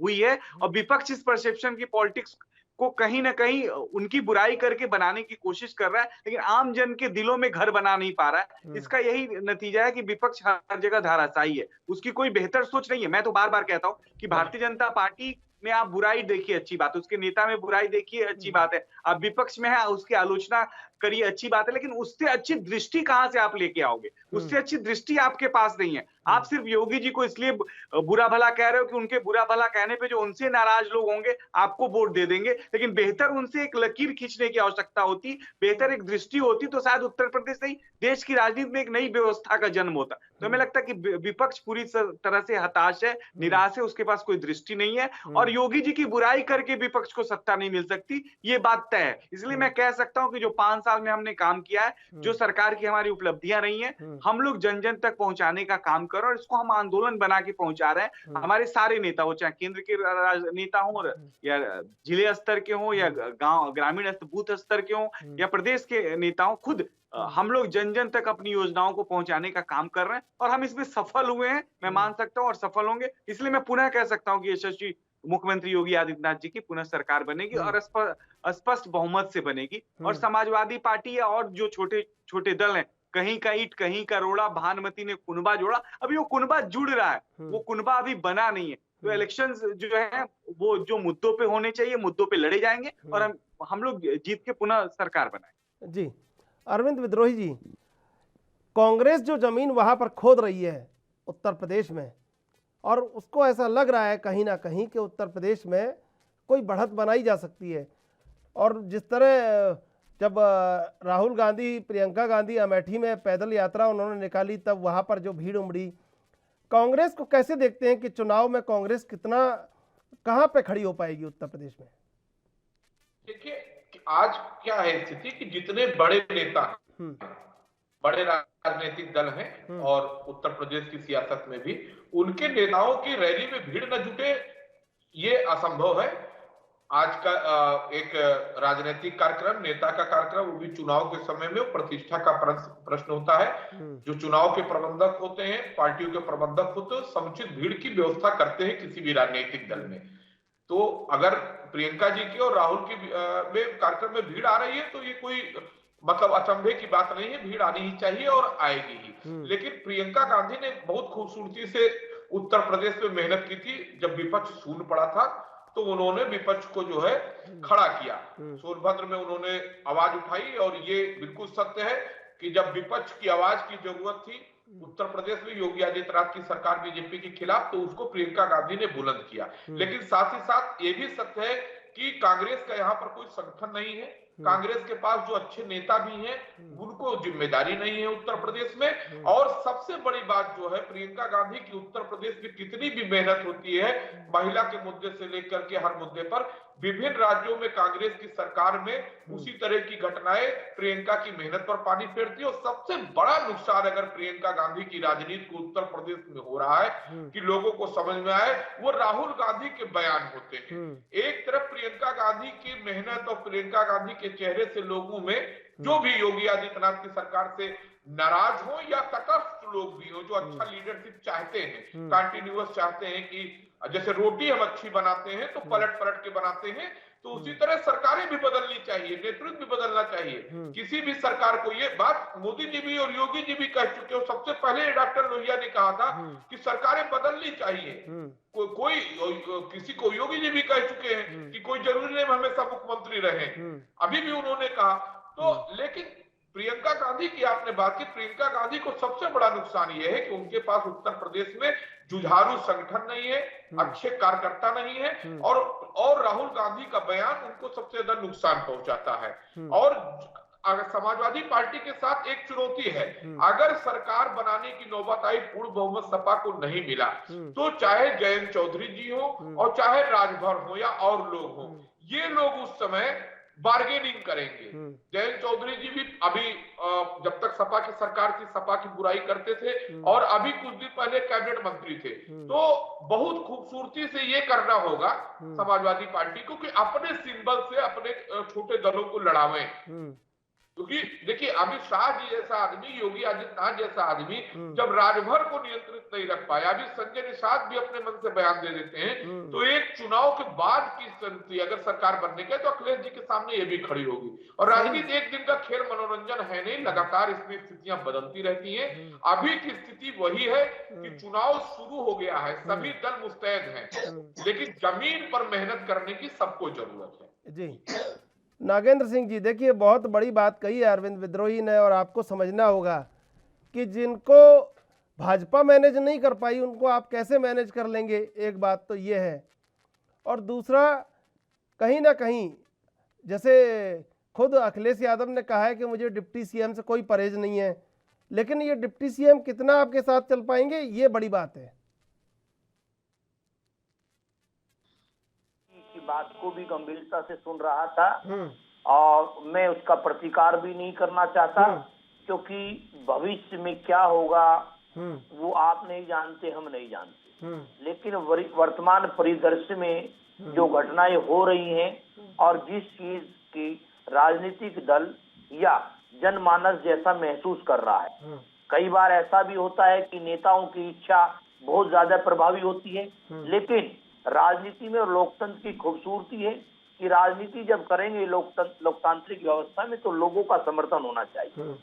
Speaker 8: हुई है और विपक्ष इस परसेप्शन की पॉलिटिक्स को कहीं ना कहीं उनकी बुराई करके बनाने की कोशिश कर रहा है, लेकिन आम जन के दिलों में घर बना नहीं पा रहा है। इसका यही नतीजा है कि विपक्ष हर जगह धाराशायी है, उसकी कोई बेहतर सोच नहीं है। मैं तो बार बार कहता हूं कि भारतीय जनता पार्टी में आप बुराई देखिए, अच्छी बात है, उसके नेता में बुराई देखिए, अच्छी बात है, आप विपक्ष में है उसकी आलोचना करिए, अच्छी बात है, लेकिन उससे अच्छी दृष्टि कहां से आप लेके आओगे? उससे अच्छी दृष्टि आपके पास नहीं है। आप सिर्फ योगी जी को इसलिए बुरा भला कह रहे हो कि उनके बुरा भला कहने पे जो उनसे नाराज लोग होंगे आपको वोट दे देंगे, लेकिन बेहतर उनसे एक लकीर खींचने की आवश्यकता होती, बेहतर एक दृष्टि होती, तो शायद उत्तर प्रदेश नहीं देश की राजनीति में एक नई व्यवस्था का जन्म होता। तो हमें लगता है कि विपक्ष पूरी तरह से हताश है, निराश है, उसके पास कोई दृष्टि नहीं है और योगी जी की बुराई करके विपक्ष को सत्ता नहीं मिल सकती, ये बात तय है। इसलिए मैं कह सकता हूं कि जो 5 साल में हमने काम किया है, जो सरकार की हमारी उपलब्धियां रही हैं, हम लोग जन जन तक पहुंचाने का काम कर रहे हैं और इसको हम आंदोलन बना के पहुंचा रहे हैं। हमारे सारे नेता हो, चाहे केंद्र के नेता हो या जिले स्तर के हो या गांव ग्रामीण बूथ स्तर के हो या प्रदेश के नेता हो, खुद हम लोग जन जन तक अपनी योजनाओं को पहुंचाने का काम कर रहे हैं और हम इसमें सफल हुए हैं, मैं मान सकता हूं, और सफल होंगे। इसलिए मैं पुनः कह सकता हूं कि यशस्वी मुख्यमंत्री योगी आदित्यनाथ जी की पुनः सरकार बनेगी और स्पष्ट बहुमत से बनेगी और समाजवादी पार्टी या और जो छोटे छोटे दल हैं, कहीं का ईंट कहीं का रोड़ा, भानुमति ने कुनबा जोड़ा, अभी वो कुनबा जुड़ रहा है, वो कुनबा अभी बना नहीं है। तो इलेक्शंस जो है वो जो मुद्दों पे होने चाहिए, मुद्दों पे लड़े जाएंगे और हम लोग जीत के पुनः सरकार बनाएंगे।
Speaker 2: जी अरविंद विद्रोही जी, कांग्रेस जो जमीन वहां पर खोद रही है उत्तर प्रदेश में, और उसको ऐसा लग रहा है कहीं ना कहीं कि उत्तर प्रदेश में कोई बढ़त बनाई जा सकती है, और जिस तरह जब राहुल गांधी प्रियंका गांधी अमेठी में पैदल यात्रा उन्होंने निकाली, तब वहां पर जो भीड़ उमड़ी, कांग्रेस को कैसे देखते हैं कि चुनाव में कांग्रेस कहां पे खड़ी हो पाएगी उत्तर प्रदेश में?
Speaker 6: देखिए आज क्या है स्थिति कि जितने बड़े नेता हैं, बड़े राजनीतिक दल हैं और उत्तर प्रदेश की सियासत में भी उनके नेताओं की रैली में भीड़ न जुटे, ये असंभव है। आज का एक राजनीतिक कार्यक्रम, नेता का कार्यक्रम, वो भी चुनाव के समय में प्रतिष्ठा का प्रश्न होता है। जो चुनाव के प्रबंधक होते हैं, पार्टियों के प्रबंधक होते हैं, समुचित भीड़ की व्यवस्था करते हैं किसी भी राजनीतिक दल में। तो अगर प्रियंका जी की और राहुल की कार्यक्रम में भीड़ आ रही है तो ये कोई मतलब अचंभे की बात नहीं है, भीड़ आनी ही चाहिए और आएगी ही। लेकिन प्रियंका गांधी ने बहुत खूबसूरती से उत्तर प्रदेश में मेहनत की थी। जब विपक्ष शून्य पड़ा था तो उन्होंने विपक्ष को जो है खड़ा किया, सोनभद्र में उन्होंने आवाज उठाई। और ये बिल्कुल सत्य है कि जब विपक्ष की आवाज की जरूरत थी उत्तर प्रदेश में योगी आदित्यनाथ की सरकार बीजेपी के खिलाफ, तो उसको प्रियंका गांधी ने बुलंद किया। लेकिन साथ ही साथ ये भी सत्य है कि कांग्रेस का यहाँ पर कोई संगठन नहीं है। कांग्रेस के पास जो अच्छे नेता भी हैं उनको जिम्मेदारी नहीं है उत्तर प्रदेश में। और सबसे बड़ी बात जो है प्रियंका गांधी की उत्तर प्रदेश में कितनी भी मेहनत होती है, महिला के मुद्दे से लेकर के हर मुद्दे पर विभिन्न राज्यों में कांग्रेस की सरकार में उसी तरह की घटनाएं प्रियंका की मेहनत पर पानी फेरती है। और सबसे बड़ा नुकसान अगर प्रियंका गांधी की राजनीति को उत्तर प्रदेश में हो रहा है कि लोगों को समझ में आए, वो राहुल गांधी के बयान होते हैं। एक तरफ प्रियंका गांधी की मेहनत और प्रियंका गांधी के चेहरे से लोगों में, जो भी योगी आदित्यनाथ की सरकार से नाराज हो या तटस्थ लोग भी हो, जो अच्छा लीडरशिप चाहते हैं, कंटिन्यूअस चाहते हैं कि जैसे रोटी हम अच्छी बनाते हैं तो पलट पलट के बनाते हैं, तो उसी तरह सरकारें भी बदलनी चाहिए, नेतृत्व भी बदलना चाहिए। किसी भी सरकार को, ये बात मोदी जी भी और योगी जी भी कह चुके हो। सबसे पहले डॉक्टर लोहिया ने कहा था कि सरकारें बदलनी चाहिए। कोई किसी को योगी जी भी कह चुके हैं कि कोई जरूरी नहीं हमेशा मुख्यमंत्री रहे, अभी भी उन्होंने कहा। तो लेकिन प्रियंका गांधी की आपने बात की, प्रियंका गांधी को सबसे बड़ा नुकसान यह है कि उनके पास उत्तर प्रदेश में जुझारू संगठन नहीं है, अच्छे कार्यकर्ता नहीं है। और राहुल गांधी का बयान उनको सबसे ज्यादा नुकसान पहुंचाता है। और अगर समाजवादी पार्टी के साथ एक चुनौती है, अगर सरकार बनाने की नौबत आई, पूर्ण बहुमत सपा को नहीं मिला, तो चाहे जयंत चौधरी जी हो और चाहे राजभर हो या और लोग हो, ये लोग उस समय बार्गेनिंग करेंगे। जयंत चौधरी जी भी अभी जब तक सपा की सरकार थी सपा की बुराई करते थे और अभी कुछ दिन पहले कैबिनेट मंत्री थे। तो बहुत खूबसूरती से ये करना होगा समाजवादी पार्टी को कि अपने सिंबल से अपने छोटे दलों को लड़ावें। क्योंकि देखिए अमित शाह जी जैसा आदमी, योगी आदित्यनाथ जैसा आदमी जब राजभर को नियंत्रित नहीं रख पाया, अभी संजय निषाद भी अपने मन से बयान दे देते हैं, तो एक चुनाव के बाद की स्थिति अगर सरकार बनने के तो अखिलेश जी के सामने ये भी खड़ी होगी। और राजनीति एक दिन का खेल मनोरंजन है नहीं, लगातार इसमें स्थितियां बदलती रहती हैं। अभी की स्थिति वही है कि चुनाव शुरू हो गया है, सभी दल मुस्तैद हैं, लेकिन जमीन पर मेहनत करने की सबको जरूरत है।
Speaker 2: जी नागेंद्र सिंह जी, देखिए बहुत बड़ी बात कही है अरविंद विद्रोही ने, और आपको समझना होगा कि जिनको भाजपा मैनेज नहीं कर पाई उनको आप कैसे मैनेज कर लेंगे, एक बात तो ये है। और दूसरा, कहीं ना कहीं जैसे खुद अखिलेश यादव ने कहा है कि मुझे डिप्टी सीएम से कोई परहेज नहीं है, लेकिन ये डिप्टी सीएम कितना आपके साथ चल पाएंगे, ये बड़ी बात है।
Speaker 7: बात को भी गंभीरता से सुन रहा था और मैं उसका प्रतिकार भी नहीं करना चाहता, क्योंकि भविष्य में क्या होगा वो आप नहीं जानते, हम नहीं जानते। लेकिन वर्तमान परिदृश्य में जो घटनाएं हो रही हैं और जिस चीज की राजनीतिक दल या जनमानस जैसा महसूस कर रहा है, कई बार ऐसा भी होता है कि नेताओं की इच्छा बहुत ज्यादा प्रभावी होती है, लेकिन राजनीति में और लोकतंत्र की खूबसूरती है कि राजनीति जब करेंगे लोकतांत्रिक व्यवस्था में तो लोगों का समर्थन होना चाहिए।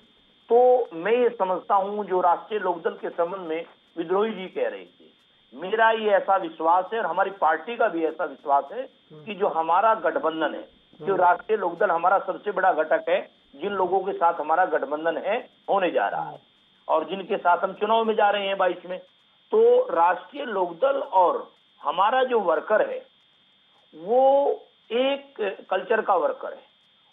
Speaker 7: तो मैं ये समझता हूं जो राष्ट्रीय लोकदल के संबंध में विद्रोही जी कह रहे थे, मेरा ये ऐसा विश्वास है और हमारी पार्टी का भी ऐसा विश्वास है कि जो हमारा गठबंधन है, जो राष्ट्रीय लोकदल हमारा सबसे बड़ा घटक है, जिन लोगों के साथ हमारा गठबंधन है होने जा रहा है और जिनके साथ हम चुनाव में जा रहे हैं 22 में, तो राष्ट्रीय लोकदल और हमारा जो वर्कर है वो एक कल्चर का वर्कर है,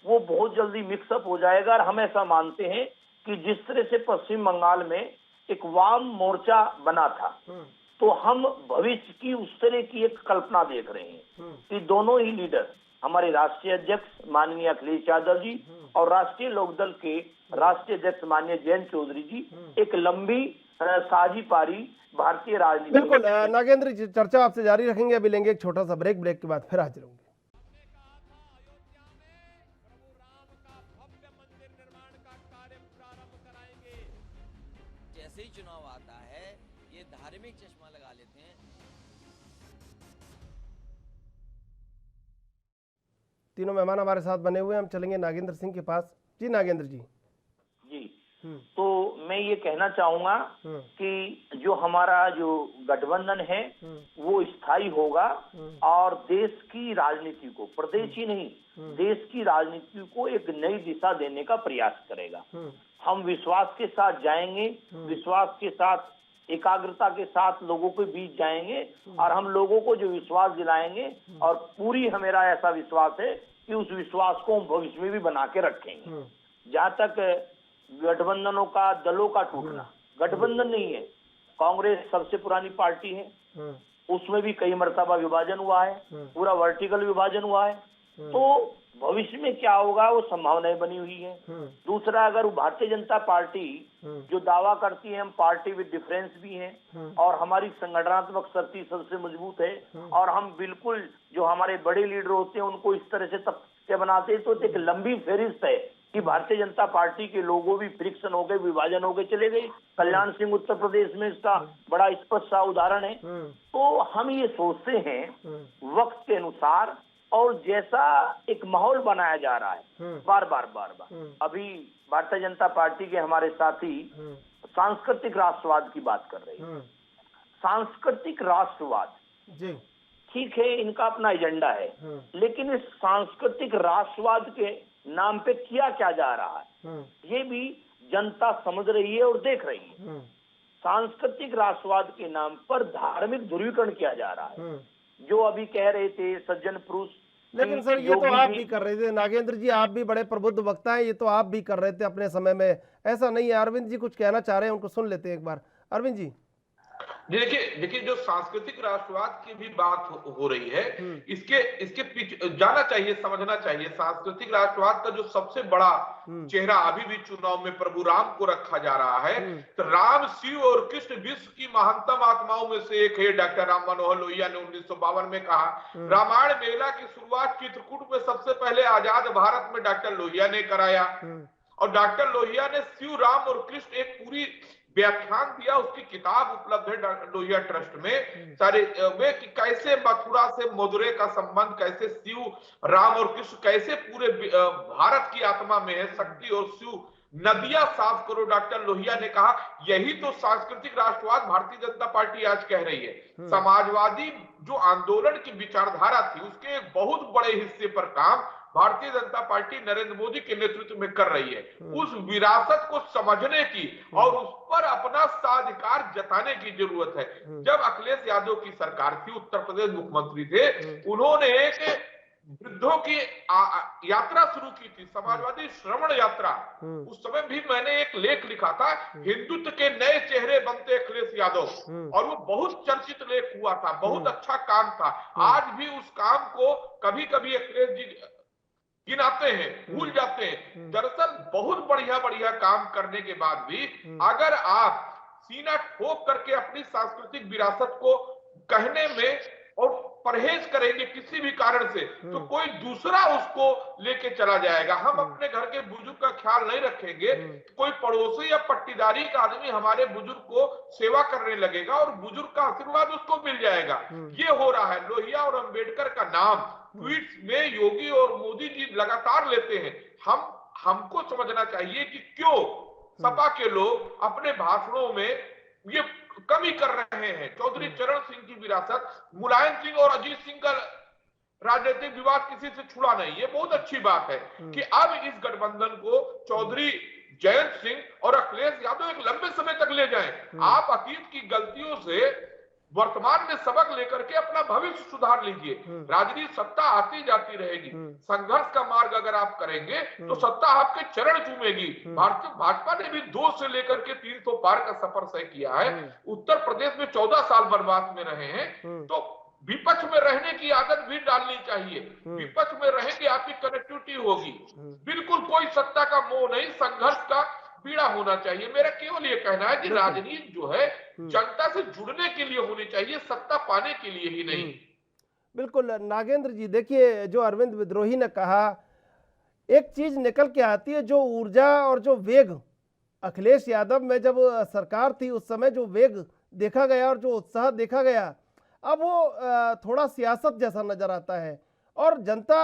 Speaker 7: वो बहुत जल्दी मिक्सअप हो जाएगा। और हम ऐसा मानते हैं कि जिस तरह से पश्चिम बंगाल में एक वाम मोर्चा बना था, तो हम भविष्य की उस तरह की एक कल्पना देख रहे हैं कि दोनों ही लीडर, हमारे राष्ट्रीय अध्यक्ष माननीय अखिलेश यादव जी और राष्ट्रीय लोकदल के राष्ट्रीय अध्यक्ष माननीय जयंत चौधरी जी, एक लंबी साझी पारी भारतीय राजनीति।
Speaker 2: बिल्कुल नागेंद्र जी, चर्चा आपसे जारी रखेंगे, अभी लेंगे एक छोटा सा ब्रेक के बाद फिर हाजिर होंगे।
Speaker 1: जैसे ही चुनाव आता है ये धार्मिक चश्मा लगा लेते हैं।
Speaker 2: तीनों मेहमान हमारे साथ बने हुए हैं, हम चलेंगे नागेंद्र सिंह के पास। जी नागेंद्र जी।
Speaker 7: जी, तो मैं ये कहना चाहूंगा कि जो हमारा जो गठबंधन है वो स्थायी होगा और देश की राजनीति को, प्रदेश ही नहीं देश की राजनीति को एक नई दिशा देने का प्रयास करेगा। हम विश्वास के साथ जाएंगे, विश्वास के साथ, एकाग्रता के साथ लोगों के बीच जाएंगे और हम लोगों को जो विश्वास दिलाएंगे, और पूरी मेरा ऐसा विश्वास है कि उस विश्वास को हम भविष्य में भी बना के रखेंगे। जहाँ तक गठबंधनों का, दलों का टूटना, गठबंधन नहीं है, कांग्रेस सबसे पुरानी पार्टी है, उसमें भी कई मर्तबा विभाजन हुआ है, पूरा वर्टिकल विभाजन हुआ है, तो भविष्य में क्या होगा वो संभावनाएं बनी हुई है। दूसरा, अगर भारतीय जनता पार्टी जो दावा करती है हम पार्टी विद डिफरेंस भी हैं और हमारी संगठनात्मक शक्ति सबसे मजबूत है और हम बिल्कुल जो हमारे बड़े लीडर होते हैं उनको इस तरह से तथ्य बनाते हैं, तो एक लंबी फहरिस्त है कि भारतीय जनता पार्टी के लोगों भी फ्रिक्शन हो गए, विभाजन हो गए, चले गए। कल्याण सिंह उत्तर प्रदेश में इसका बड़ा स्पष्ट सा उदाहरण है। तो हम ये सोचते हैं वक्त के अनुसार और जैसा एक माहौल बनाया जा रहा है बार बार अभी भारतीय जनता पार्टी के हमारे साथी सांस्कृतिक राष्ट्रवाद की बात कर रहे हैं। सांस्कृतिक राष्ट्रवाद ठीक है, इनका अपना एजेंडा है, लेकिन इस सांस्कृतिक राष्ट्रवाद के नाम पे किया क्या जा रहा है ये भी जनता समझ रही है और देख रही है। सांस्कृतिक राष्ट्रवाद के नाम पर धार्मिक ध्रुवीकरण किया जा रहा है, जो अभी कह रहे थे सज्जन पुरुष।
Speaker 2: लेकिन सर ये तो आप भी कर रहे थे नागेंद्र जी, आप भी बड़े प्रबुद्ध वक्ता हैं, ये तो आप भी कर रहे थे अपने समय में, ऐसा नहीं है। अरविंद जी कुछ कहना चाह रहे हैं, उनको सुन लेते हैं एक बार। अरविंद जी।
Speaker 6: देखिए जो सांस्कृतिक राष्ट्रवाद की भी बात हो रही है, इसके पीछे जाना चाहिए, समझना चाहिए। सांस्कृतिक राष्ट्रवाद का जो सबसे बड़ा चेहरा अभी भी चुनाव में प्रभु राम को रखा जा रहा है, तो राम, शिव और कृष्ण विश्व की महानतम आत्माओं में से एक है। डॉक्टर राम मनोहर लोहिया ने 1952 में कहा। रामायण मेला की शुरुआत चित्रकूट में सबसे पहले आजाद भारत में डॉक्टर लोहिया ने कराया, और डॉक्टर लोहिया ने शिव, राम और कृष्ण एक पूरी व्याख्यान दिया। उसकी किताब उपलब्ध है लोहिया ट्रस्ट में, सारे वे कि कैसे मथुरा से मदुरै का संबंध, कैसे शिव, राम और कृष्ण कैसे पूरे भारत की आत्मा में है शक्ति, और शिव नदियां साफ करो। डॉक्टर लोहिया ने कहा यही तो सांस्कृतिक राष्ट्रवाद भारतीय जनता पार्टी आज कह रही है। समाजवादी जो आंदोलन की विचारधारा थी उसके एक बहुत बड़े हिस्से पर काम भारतीय जनता पार्टी नरेंद्र मोदी के नेतृत्व में कर रही है। उस विरासत को समझने की और उस पर अपना साधिकार जताने की जरूरत है। जब अखिलेश यादव की सरकार थी, उत्तर प्रदेश मुख्यमंत्री थे, उन्होंने एक वृद्धों की यात्रा शुरू की थी, समाजवादी श्रवण यात्रा। उस समय भी मैंने एक लेख लिखा था, हिंदुत्व के नए चेहरे बनते अखिलेश यादव, और वो बहुत चर्चित लेख हुआ था, बहुत अच्छा काम था। आज भी उस काम को कभी कभी अखिलेश जी गिनाते हैं, भूल जाते हैं। दरअसल बहुत बढ़िया बढ़िया काम करने के बाद भी अगर आप सीना ठोक करके अपनी सांस्कृतिक विरासत को कहने में और परहेज करेंगे किसी भी कारण से, तो कोई दूसरा उसको लेके चला जाएगा। हम अपने घर के बुजुर्ग का ख्याल नहीं रखेंगे, कोई पड़ोसी या पट्टीदारी का आदमी हमारे बुजुर्ग को सेवा करने लगेगा और बुजुर्ग का आशीर्वाद उसको मिल जाएगा। ये हो रहा है। लोहिया और अंबेडकर का नाम ट्वीट्स में योगी और मोदी जी लगातार लेते हैं। हमको समझना चाहिए कि क्यों सपा के लोग अपने भाषणों में ये कमी कर रहे हैं। चौधरी चरण सिंह की विरासत, मुलायम सिंह और अजीत सिंह का राजनीतिक विवाद किसी से छुड़ा नहीं। ये बहुत अच्छी बात है कि अब इस गठबंधन को चौधरी जयंत सिंह और अखिलेश यादव एक लंबे समय तक ले जाएं। आप अतीत की गलतियों से वर्तमान में सबक लेकर के अपना भविष्य सुधार लीजिए। राजनीति सत्ता आती जाती रहेगी, संघर्ष का मार्ग अगर आप करेंगे तो सत्ता आपके चरण चूमेगी। भारतीय भाजपा ने भी 2 से लेकर के 300 पार का सफर तय किया है। उत्तर प्रदेश में 14 साल वनवास में रहे हैं, तो विपक्ष में रहने की आदत भी डालनी चाहिए। विपक्ष में रहेंगे आपकी कनेक्टिविटी होगी। बिल्कुल कोई सत्ता का मोह नहीं, संघर्ष का पीड़ा होना चाहिए। मेरा केवल ये कहना है कि राजनीति जो है जनता से जुड़ने के लिए होनी चाहिए, सत्ता पाने के लिए ही नहीं।
Speaker 2: बिल्कुल नागेंद्र जी, देखिए जो अरविंद विद्रोही ने कहा, एक चीज निकल के आती है, जो ऊर्जा और जो वेग अखिलेश यादव में जब सरकार थी उस समय जो वेग देखा गया और जो उत्साह देखा गया, अब वो थोड़ा सियासत जैसा नजर आता है। और जनता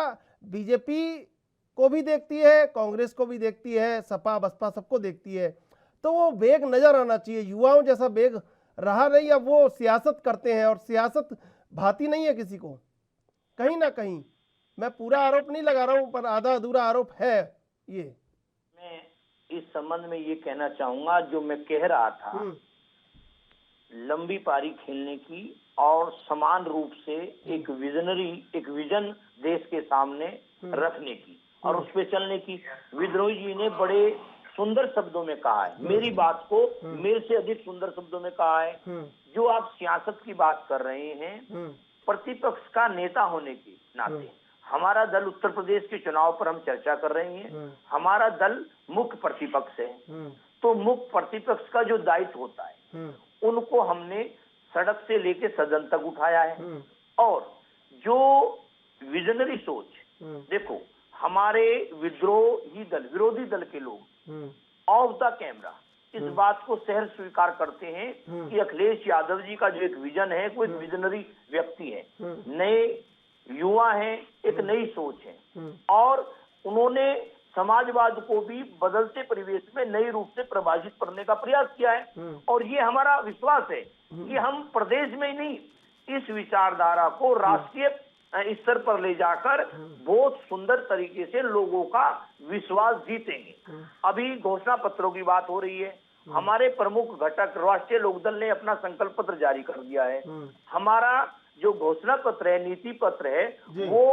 Speaker 2: बीजेपी को भी देखती है, कांग्रेस को भी देखती है, सपा बसपा सबको देखती है, तो वो वेग नजर आना चाहिए। युवाओं जैसा वेग रहा नहीं, अब वो सियासत करते हैं और सियासत भाती नहीं है किसी को। कहीं ना कहीं, मैं पूरा आरोप नहीं लगा रहा हूं, पर आधा अधूरा आरोप है ये।
Speaker 7: मैं इस संबंध में ये कहना चाहूंगा, जो मैं कह रहा था लंबी पारी खेलने की और समान रूप से एक विजन देश के सामने रखने की और उस पे चलने की, विद्रोही जी ने बड़े सुंदर शब्दों में कहा है। मेरी बात को मेरे से अधिक सुंदर शब्दों में कहा है। जो आप सियासत की बात कर रहे हैं, प्रतिपक्ष का नेता होने के नाते हमारा दल उत्तर प्रदेश के चुनाव पर हम चर्चा कर रहे हैं। हमारा दल मुख्य प्रतिपक्ष है, तो मुख्य प्रतिपक्ष का जो दायित्व होता है उनको हमने सड़क से लेके सदन तक उठाया है। और जो विजनरी सोच, देखो हमारे विद्रोही दल, विरोधी दल के लोग ऑफ द कैमरा इस बात को सहर्ष स्वीकार करते हैं कि अखिलेश यादव जी का जो एक विजन है, वो एक विजनरी व्यक्ति है, नए युवा हैं, एक नई सोच है और उन्होंने समाजवाद को भी बदलते परिवेश में नई रूप से प्रभावित करने का प्रयास किया है। और ये हमारा विश्वास है कि हम प्रदेश में ही नहीं, इस विचारधारा को राष्ट्रीय स्तर पर ले जाकर बहुत सुंदर तरीके से लोगों का विश्वास जीतेंगे। अभी घोषणा पत्रों की बात हो रही है, हमारे प्रमुख घटक राष्ट्रीय लोकदल ने अपना संकल्प पत्र जारी कर दिया है। हमारा जो घोषणा पत्र है, नीति पत्र है, वो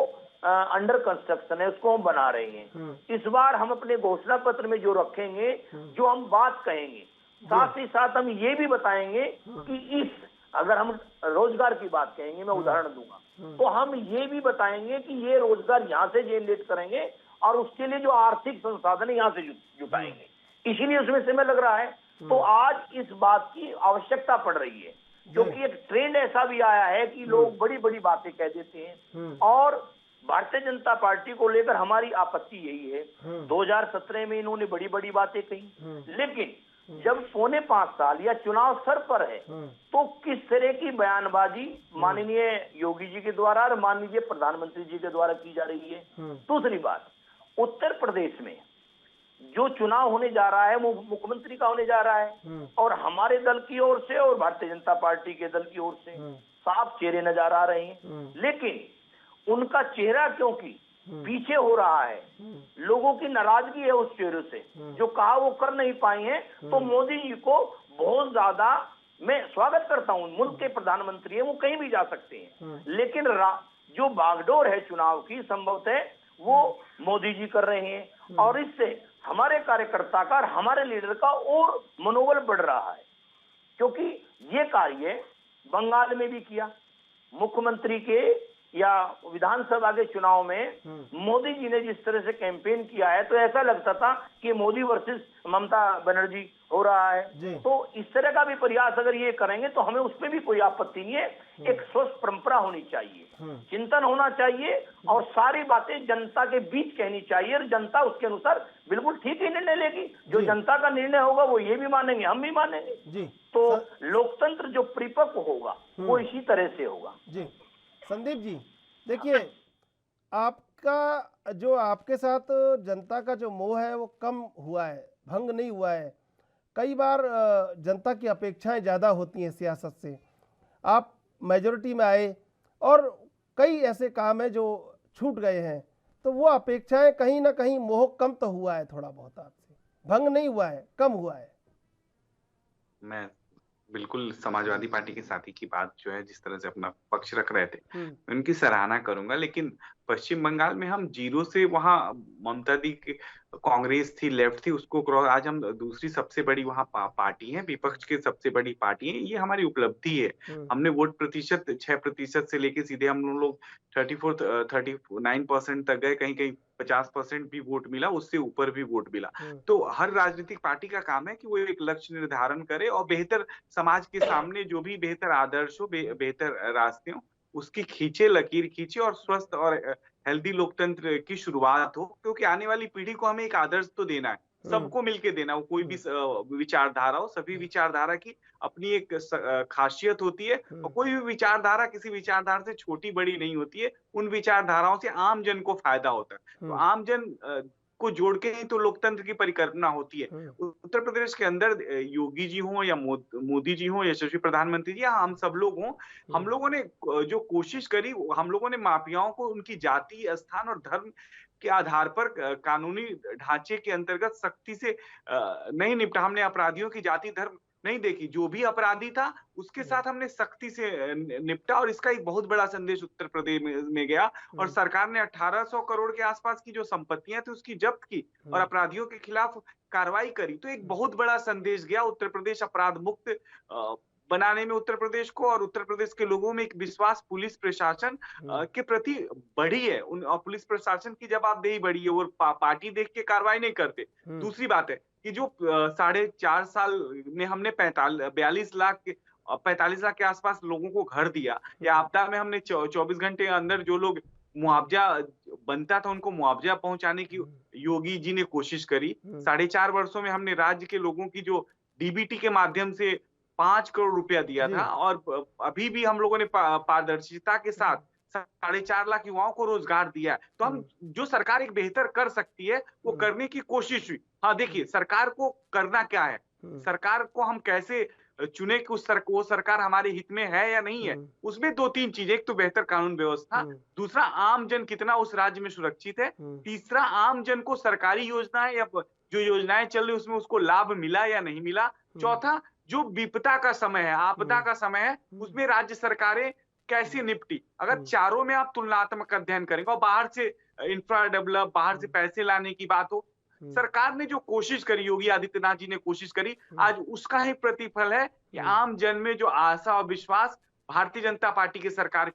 Speaker 7: अंडर कंस्ट्रक्शन है, उसको हम बना रहे हैं। इस बार हम अपने घोषणा पत्र में जो रखेंगे, जो हम बात कहेंगे, साथ ही साथ हम ये भी बताएंगे कि अगर हम रोजगार की बात कहेंगे, मैं उदाहरण दूंगा, तो हम ये भी बताएंगे कि ये रोजगार यहाँ से जनरेट करेंगे और उसके लिए जो आर्थिक संसाधन है यहाँ से जुटाएंगे, इसीलिए उसमें समय लग रहा है। तो आज इस बात की आवश्यकता पड़ रही है, क्योंकि एक ट्रेंड ऐसा भी आया है कि लोग बड़ी बड़ी बातें कह देते हैं और भारतीय जनता पार्टी को लेकर हमारी आपत्ति यही है। 2017 में इन्होंने बड़ी बड़ी बातें कही, लेकिन जब 4.5 साल या चुनाव सर पर है तो किस तरह की बयानबाजी माननीय योगी जी के द्वारा और माननीय प्रधानमंत्री जी के द्वारा की जा रही है। दूसरी बात, उत्तर प्रदेश में जो चुनाव होने जा रहा है वो मुख्यमंत्री का होने जा रहा है और हमारे दल की ओर से और भारतीय जनता पार्टी के दल की ओर से साफ चेहरे नजर आ रहे हैं, लेकिन उनका चेहरा क्योंकि पीछे हो रहा है, लोगों की नाराजगी है उस चेहरे से, जो कहा वो कर नहीं पाए हैं। तो मोदी जी को बहुत ज्यादा मैं स्वागत करता हूं, मुल्क के प्रधानमंत्री है, वो कहीं भी जा सकते हैं, लेकिन जो बागडोर है चुनाव की संभवतः वो मोदी जी कर रहे हैं और इससे हमारे कार्यकर्ता का और हमारे लीडर का और मनोबल बढ़ रहा है, क्योंकि ये कार्य बंगाल में भी किया, मुख्यमंत्री के या विधानसभा के चुनाव में मोदी जी ने जिस तरह से कैंपेन किया है तो ऐसा लगता था कि मोदी वर्सेस ममता बनर्जी हो रहा है। तो इस तरह का भी प्रयास अगर ये करेंगे तो हमें उसमें भी कोई आपत्ति नहीं है। एक स्वस्थ परंपरा होनी चाहिए, चिंतन होना चाहिए और सारी बातें जनता के बीच कहनी चाहिए और जनता उसके अनुसार बिल्कुल ठीक ही निर्णय लेगी। जो जनता का निर्णय होगा वो ये भी मानेंगे, हम भी मानेंगे। तो लोकतंत्र जो परिपक्व होगा वो इसी तरह से होगा।
Speaker 2: संदीप जी, देखिए आपका जो आपके साथ जनता का जो मोह है वो कम हुआ है, भंग नहीं हुआ है। कई बार जनता की अपेक्षाएं ज़्यादा होती हैं सियासत से। आप मेजॉरिटी में आए और कई ऐसे काम हैं जो छूट गए हैं, तो वो अपेक्षाएं कहीं ना कहीं मोह कम तो हुआ है, थोड़ा बहुत आपसे भंग नहीं हुआ है, कम हुआ है।
Speaker 8: मैं बिल्कुल समाजवादी पार्टी के साथी की बात जो है, जिस तरह से अपना पक्ष रख रहे थे, मैं उनकी सराहना करूंगा। लेकिन पश्चिम बंगाल में हम जीरो से वहाँ ममता दी की कांग्रेस थी, लेफ्ट थी, उसको आज हम दूसरी सबसे बड़ी वहाँ पार्टी है, विपक्ष की सबसे बड़ी पार्टी है। ये हमारी उपलब्धि है। हमने वोट प्रतिशत 6% से लेके सीधे हम लोग 39% तक गए, कहीं कहीं 50% भी वोट मिला, उससे ऊपर भी वोट मिला। तो हर राजनीतिक पार्टी का काम है कि वो एक लक्ष्य निर्धारण करे और बेहतर समाज के सामने जो भी बेहतर आदर्श हो, बेहतर रास्ते हो, उसकी लकीर खींचे और स्वस्थ और हेल्दी लोकतंत्र की शुरुआत हो। क्योंकि आने वाली पीढ़ी को हमें एक आदर्श तो देना है, सबको मिलके देना हो। कोई भी विचारधारा हो, सभी विचारधारा की अपनी एक खासियत होती है और कोई भी विचारधारा किसी विचारधारा से छोटी बड़ी नहीं होती है। उन विचारधाराओं से आम जन को फायदा होता है। तो आम जन को जोड़ के ही तो लोकतंत्र की परिकल्पना होती है। उत्तर प्रदेश के अंदर योगी जी हों या मोदी जी हों, यशस्वी प्रधानमंत्री जी, या हम सब लोग हों, हम लोगों ने जो कोशिश करी, हम लोगों ने माफियाओं को उनकी जाति, स्थान और धर्म के आधार पर कानूनी ढांचे के अंतर्गत सख्ती से नहीं निपटा। हमने अपराधियों की जाति धर्म नहीं देखी, जो भी अपराधी था उसके साथ हमने सख्ती से निपटा। और इसका एक बहुत बड़ा संदेश उत्तर प्रदेश में गया और सरकार ने 1800 करोड़ के आसपास की जो संपत्तियां थी उसकी जब्त की और अपराधियों के खिलाफ कार्रवाई करी। तो एक बहुत बड़ा संदेश गया। उत्तर प्रदेश अपराध मुक्त बनाने में उत्तर प्रदेश को, और उत्तर प्रदेश के लोगों में एक विश्वास पुलिस प्रशासन के प्रति बढ़ी है। पुलिस प्रशासन की जवाबदेही बढ़ी है, वो पार्टी देख के कार्रवाई नहीं करते। दूसरी बात है कि जो 4.5 साल में हमने 42 लाख के आसपास लोगों को घर दिया, या आपदा में हमने 24 घंटे के अंदर जो लोग मुआवजा बनता था उनको मुआवजा पहुंचाने की योगी जी ने कोशिश करी। 4.5 वर्षों में हमने राज्य के लोगों की जो डीबीटी के माध्यम से 5 करोड़ रुपया दिया था, और अभी भी हम लोगों ने पारदर्शिता के साथ 4.5 लाख युवाओं को रोजगार दिया है। तो हम जो सरकार एक बेहतर कर सकती है वो करने की कोशिश हुई। हाँ, देखिए सरकार को करना क्या है, सरकार को हम कैसे चुने कि वो सरकार हमारे हित में है या नहीं है। उसमें 2-3 चीजें, एक तो बेहतर कानून व्यवस्था, दूसरा आम जन कितना उस राज्य में सुरक्षित है, तीसरा आम जन को सरकारी योजनाएं या जो योजनाएं चल रही उसमें उसको लाभ मिला या नहीं मिला, चौथा जो विपदा का समय है, आपदा का समय है, उसमें राज्य सरकारें कैसे निपटी। अगर चारों में आप तुलनात्मक अध्ययन करेंगे और बाहर से इंफ्रा डेवलप, बाहर से पैसे लाने की बात हो, सरकार ने जो कोशिश करी, योगी आदित्यनाथ जी ने कोशिश करी, आज उसका ही प्रतिफल है कि आम जन में जो आशा और विश्वास भारतीय जनता पार्टी की सरकार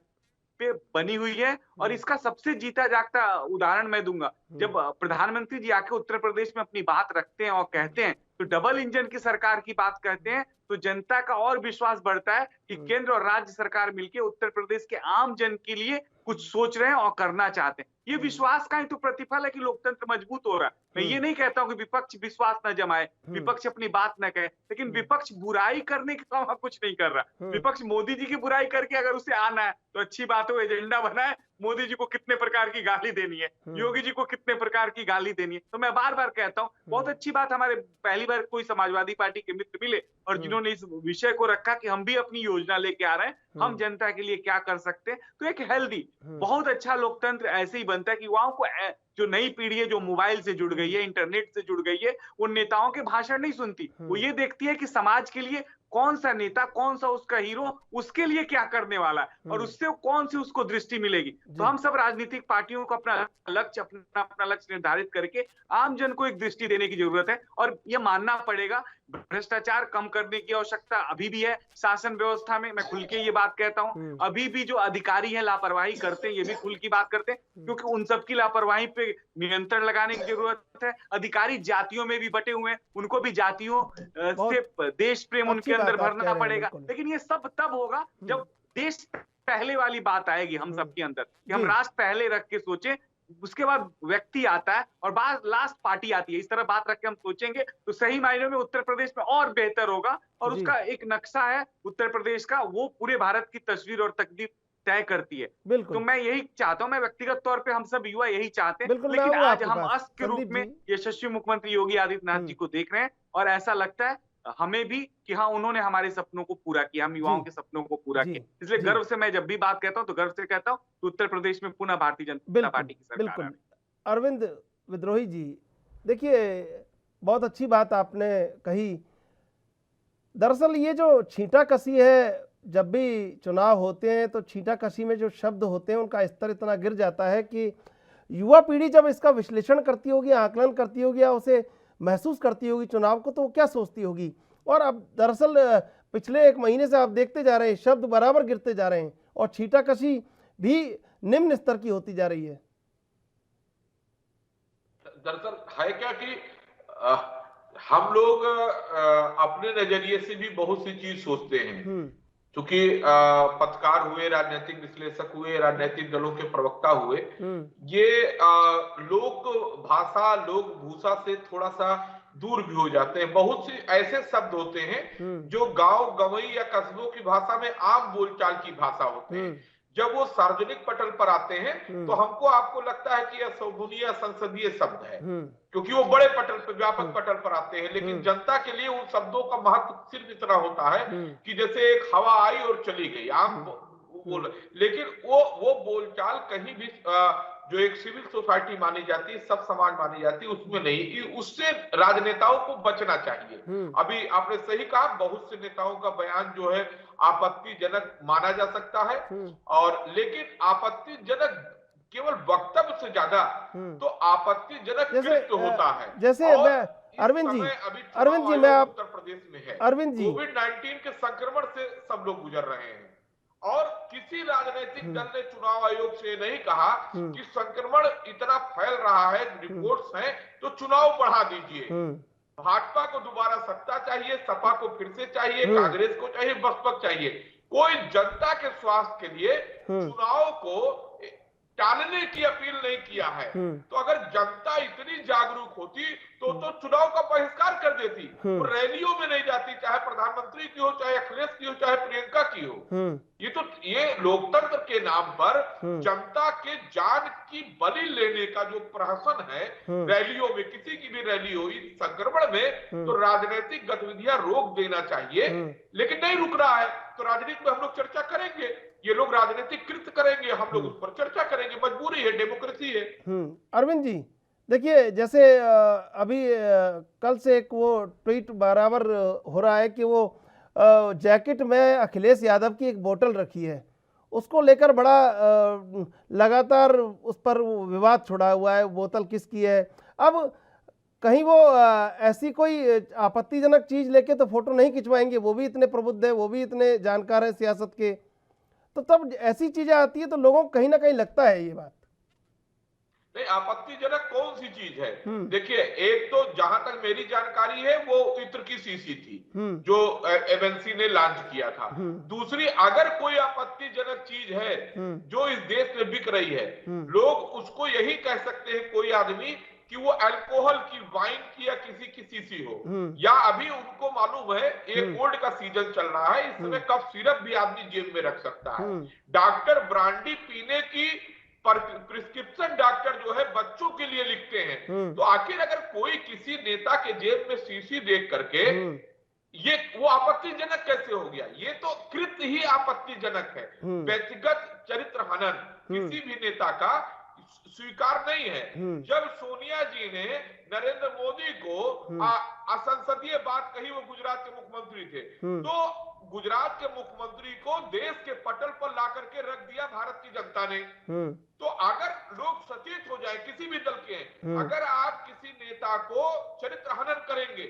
Speaker 8: पे बनी हुई है। और इसका सबसे जीता जागता उदाहरण मैं दूंगा, जब प्रधानमंत्री जी आके उत्तर प्रदेश में अपनी बात रखते हैं और कहते हैं, तो डबल इंजन की सरकार की बात कहते हैं, तो जनता का और विश्वास बढ़ता है कि केंद्र और राज्य सरकार मिलकर उत्तर प्रदेश के आम जन के लिए कुछ सोच रहे हैं और करना चाहते हैं। ये विश्वास का ही तो प्रतिफल है कि लोकतंत्र मजबूत हो रहा है। मैं ये नहीं कहता हूं कि विपक्ष विश्वास न जमाए, विपक्ष अपनी बात न कहे, लेकिन विपक्ष बुराई करने का कुछ नहीं कर रहा। विपक्ष मोदी जी की बुराई करके अगर उसे आना है तो अच्छी बात हो, एजेंडा बनाए, मोदी जी को कितने प्रकार की गाली देनी है, योगी जी को कितने प्रकार की गाली देनी है। तो मैं बार बार कहता हूँ, बहुत अच्छी बात, हमारे पहली बार कोई समाजवादी पार्टी के मित्र मिले और जिन्होंने इस विषय को रखा कि हम भी अपनी योजना लेके आ रहे हैं, हम जनता के लिए क्या कर सकते हैं। तो एक हेल्दी, बहुत अच्छा लोकतंत्र ऐसे ही बनता है कि युवाओं को, जो नई पीढ़ी है जो मोबाइल से जुड़ गई है, इंटरनेट से जुड़ गई है, वो नेताओं के भाषण नहीं सुनती, वो ये देखती है कि समाज के लिए कौन सा नेता, कौन सा उसका हीरो, उसके लिए क्या करने वाला है और उससे कौन सी उसको दृष्टि मिलेगी। तो हम सब राजनीतिक पार्टियों को अपना लक्ष्य निर्धारित करके आम जन को एक दृष्टि देने की जरूरत है। और ये मानना पड़ेगा, भ्रष्टाचार कम करने की आवश्यकता अभी भी है शासन व्यवस्था में। मैं खुल के ये बात कहता हूँ, अभी भी जो अधिकारी हैं लापरवाही करते हैं, ये भी खुल की बात करते हैं, क्योंकि उन सबकी लापरवाही पे नियंत्रण लगाने की जरूरत है। अधिकारी जातियों में भी बटे हुए हैं, उनको भी जातियों से देश प्रेम उनके अंदर भरना पड़ेगा। लेकिन ये सब तब होगा जब देश पहले वाली बात आएगी हम सबके अंदर, कि हम राष्ट्र पहले रख के सोचें, उसके बाद व्यक्ति आता है और बाद लास्ट पार्टी आती है। इस तरह बात रख के हम सोचेंगे तो सही मायने में उत्तर प्रदेश में और बेहतर होगा। और उसका एक नक्शा है उत्तर प्रदेश का, वो पूरे भारत की तस्वीर और तकदीर तय करती है। तो मैं यही चाहता हूँ, मैं व्यक्तिगत तौर पे हम सब युवा यही चाहते हैं। लेकिन आज हम अस्त्र के रूप में यशस्वी मुख्यमंत्री योगी आदित्यनाथ जी को देख रहे हैं और ऐसा लगता है हमें भी कि हाँ, उन्होंने हमारे सपनों को पूरा किया, हम युवाओं के सपनों को पूरा किया। इसलिए गर्व से मैं जब भी बात कहता हूँ तो गर्व से कहता हूँ कि उत्तर प्रदेश में पुनः भारतीय जनता पार्टी की सरकार है।
Speaker 2: अरविंद विद्रोही जी, देखिए बहुत अच्छी बात आपने कही, दरअसल ये जो छींटाकशी है, जब भी चुनाव होते हैं तो छींटाकशी में जो शब्द होते हैं उनका स्तर इतना गिर जाता है कि युवा पीढ़ी जब इसका विश्लेषण करती होगी, आकलन करती होगी या उसे महसूस करती होगी चुनाव को, तो वो क्या सोचती होगी। और अब दरअसल पिछले 1 महीने से आप देखते जा रहे हैं शब्द बराबर गिरते जा रहे हैं और छींटाकशी भी निम्न स्तर की होती जा रही है।
Speaker 6: दरअसल है क्या कि हम लोग अपने नजरिए से भी बहुत सी चीज सोचते हैं, क्योंकि पत्रकार हुए, राजनीतिक विश्लेषक हुए, राजनीतिक दलों के प्रवक्ता हुए, ये लोक भाषा, लोक भूषा से थोड़ा सा दूर भी हो जाते हैं। बहुत से ऐसे शब्द होते हैं जो गांव गंवई या कस्बों की भाषा में आम बोलचाल की भाषा होते हैं। जब वो सार्वजनिक पटल पर आते हैं तो हमको आपको लगता है कि यह शोभनीय संसदीय शब्द है, क्योंकि वो बड़े पटल पर, व्यापक पटल पर आते हैं। लेकिन जनता के लिए उन शब्दों का महत्व सिर्फ इतना होता है कि जैसे एक हवा आई और चली गई, आम बोल। लेकिन वो बोलचाल कहीं भी जो एक सिविल सोसाइटी मानी जाती है, सब समाज मानी जाती है, उसमें नहीं, कि उससे राजनेताओं को बचना चाहिए। अभी आपने सही कहा, बहुत से नेताओं का बयान जो है आपत्तिजनक माना जा सकता है, और लेकिन आपत्तिजनक केवल वक्तव्य से ज्यादा तो आपत्तिजनक कृत्य होता है।
Speaker 2: जैसे अरविंद जी, मैं आप
Speaker 6: उत्तर प्रदेश में है,
Speaker 2: अरविंद जी,
Speaker 6: कोविड-19 के संक्रमण से सब लोग गुजर रहे हैं और किसी राजनीतिक दल ने चुनाव आयोग से नहीं कहा कि संक्रमण इतना फैल रहा है, रिपोर्ट्स हैं, तो चुनाव बढ़ा दीजिए। भाजपा को दोबारा सत्ता चाहिए, सपा को फिर से चाहिए, कांग्रेस को चाहिए, बसपा चाहिए। कोई जनता के स्वास्थ्य के लिए चुनाव को टालने की अपील नहीं किया है। तो अगर जनता इतनी जागरूक होती तो चुनाव का बहिष्कार कर देती, वो रैलियों में नहीं जाती, चाहे प्रधानमंत्री की हो, चाहे अखिलेश की हो, चाहे प्रियंका की हो। ये लोकतंत्र के नाम पर जनता के जान की बलि लेने का जो प्रहसन है रैलियों में, किसी की भी रैली हो, इस संक्रमण में तो राजनीतिक गतिविधियां रोक देना चाहिए, लेकिन नहीं रुक रहा है। तो राजनीति में हम लोग चर्चा करेंगे, ये लोग राजनीतिक कृत्य करेंगे, हम लोग उस पर चर्चा करेंगे, मजबूरी है, डेमोक्रेसी है।
Speaker 2: अरविंद जी देखिए, जैसे अभी कल से एक वो ट्वीट बराबर हो रहा है कि वो जैकेट में अखिलेश यादव की एक बोतल रखी है, उसको लेकर बड़ा लगातार उस पर विवाद छुड़ा हुआ है, बोतल किसकी है। अब कहीं वो ऐसी कोई आपत्तिजनक चीज लेके तो फोटो नहीं खिंचवाएंगे, वो भी इतने प्रबुद्ध है, वो भी इतने जानकार है सियासत के, तो तब ऐसी चीजें आती है तो लोगों को कहीं ना कहीं लगता है ये बात।
Speaker 6: नहीं, आपत्तिजनक कौन सी चीज है? देखिए, एक तो जहां तक मेरी जानकारी है वो इत्र की शीशी थी जो एमएनसी ने लॉन्च किया था। दूसरी, अगर कोई आपत्तिजनक चीज है जो इस देश में बिक रही है, लोग उसको यही कह सकते हैं कोई आदमी कि वो अल्कोहल की, वाइन की या किसी की शीशी हो, या अभी उनको मालूम है एक कोल्ड का सीजन चल रहा है, इस समय कफ सिरप भी आदमी जेब में रख सकता है। डॉक्टर ब्रांडी पीने की प्रिस्क्रिप्शन डॉक्टर जो है बच्चों के लिए लिखते हैं। तो आखिर अगर कोई किसी नेता के जेब में शीशी देख करके ये वो आपत्तिजनक कैसे हो गया? ये तो कृत्य ही आपत्तिजनक है। व्यक्तिगत चरित्र हनन किसी भी नेता का स्वीकार नहीं है। जब सोनिया जी ने नरेंद्र मोदी को असंसदीय बात कही, वो गुजरात के मुख्यमंत्री थे, तो गुजरात के मुख्यमंत्री को देश के पटल पर ला करके रख दिया भारत की जनता ने। तो अगर लोग सचेत हो जाए, किसी भी दल के, अगर आप किसी नेता को चरित्र हनन करेंगे,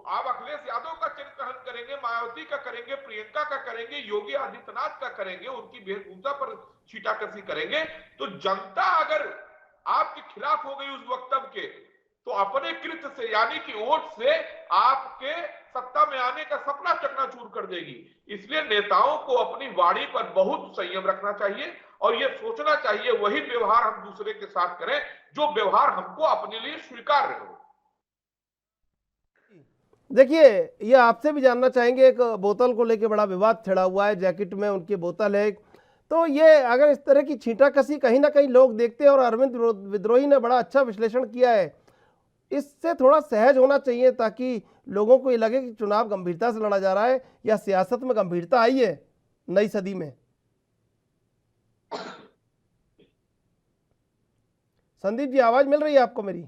Speaker 6: आप अखिलेश यादव का चरित्र हनन करेंगे, मायावती का करेंगे, प्रियंका का करेंगे, योगी आदित्यनाथ का करेंगे, उनकी वेशभूषा पर छींटाकशी करेंगे, तो जनता अगर आपके खिलाफ हो गई उस वक्तव्य के, तो अपने कृत्य से, यानी कि वोट से आपके सत्ता में आने का सपना चकनाचूर कर देगी। इसलिए नेताओं को अपनी वाणी पर बहुत संयम रखना चाहिए और ये सोचना चाहिए वही व्यवहार हम दूसरे के साथ करें जो व्यवहार हमको अपने लिए स्वीकार्य हो।
Speaker 2: देखिए, ये आपसे भी जानना चाहेंगे, एक बोतल को लेकर बड़ा विवाद छिड़ा हुआ है, जैकेट में उनकी बोतल है, तो ये अगर इस तरह की छींटाकशी कहीं ना कहीं लोग देखते हैं, और अरविंद विद्रोही ने बड़ा अच्छा विश्लेषण किया है, इससे थोड़ा सहज होना चाहिए ताकि लोगों को ये लगे कि चुनाव गंभीरता से लड़ा जा रहा है या सियासत में गंभीरता आई है नई सदी में। संदीप जी, आवाज मिल रही है आपको मेरी?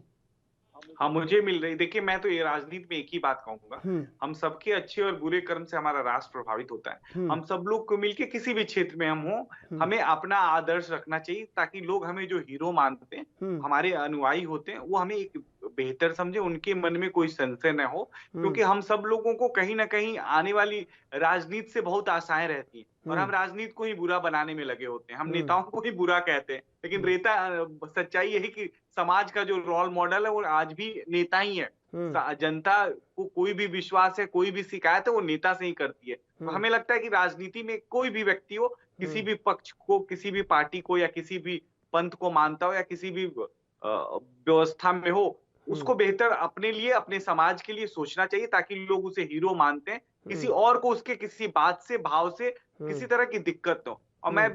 Speaker 8: हाँ, मुझे मिल रही। देखिए, मैं तो ये राजनीति में एक ही बात कहूंगा, हम सबके अच्छे और बुरे कर्म से हमारा राष्ट्र प्रभावित होता है। हम सब लोग को मिलके किसी भी क्षेत्र में हम हो, हमें अपना आदर्श रखना चाहिए, ताकि लोग हमें जो हीरो मानते हैं, हमारे अनुयायी होते हैं, वो हमें एक बेहतर समझे, उनके मन में कोई संशय न हो, क्योंकि हम सब लोगों को कहीं ना कहीं आने वाली राजनीति से बहुत आशाएं रहती हैं, और हम राजनीति को ही बुरा बनाने में लगे होते हैं। हम नेताओं को ही बुरा कहते हैं, लेकिन सच्चाई यही कि समाज का जो रोल मॉडल है वो आज भी नेता ही है। जनता को कोई भी विश्वास है, कोई भी शिकायत है, वो नेता से ही करती है। तो हमें लगता है कि राजनीति में कोई भी व्यक्ति हो, किसी भी पक्ष को, किसी भी पार्टी को, या किसी भी पंथ को मानता हो, या किसी भी व्यवस्था में हो, उसको बेहतर अपने लिए, अपने समाज के लिए सोचना चाहिए, ताकि लोग उसे हीरो मानते हैं, किसी और को उसके किसी बात से, भाव से किसी तरह की दिक्कत न हो। और मैं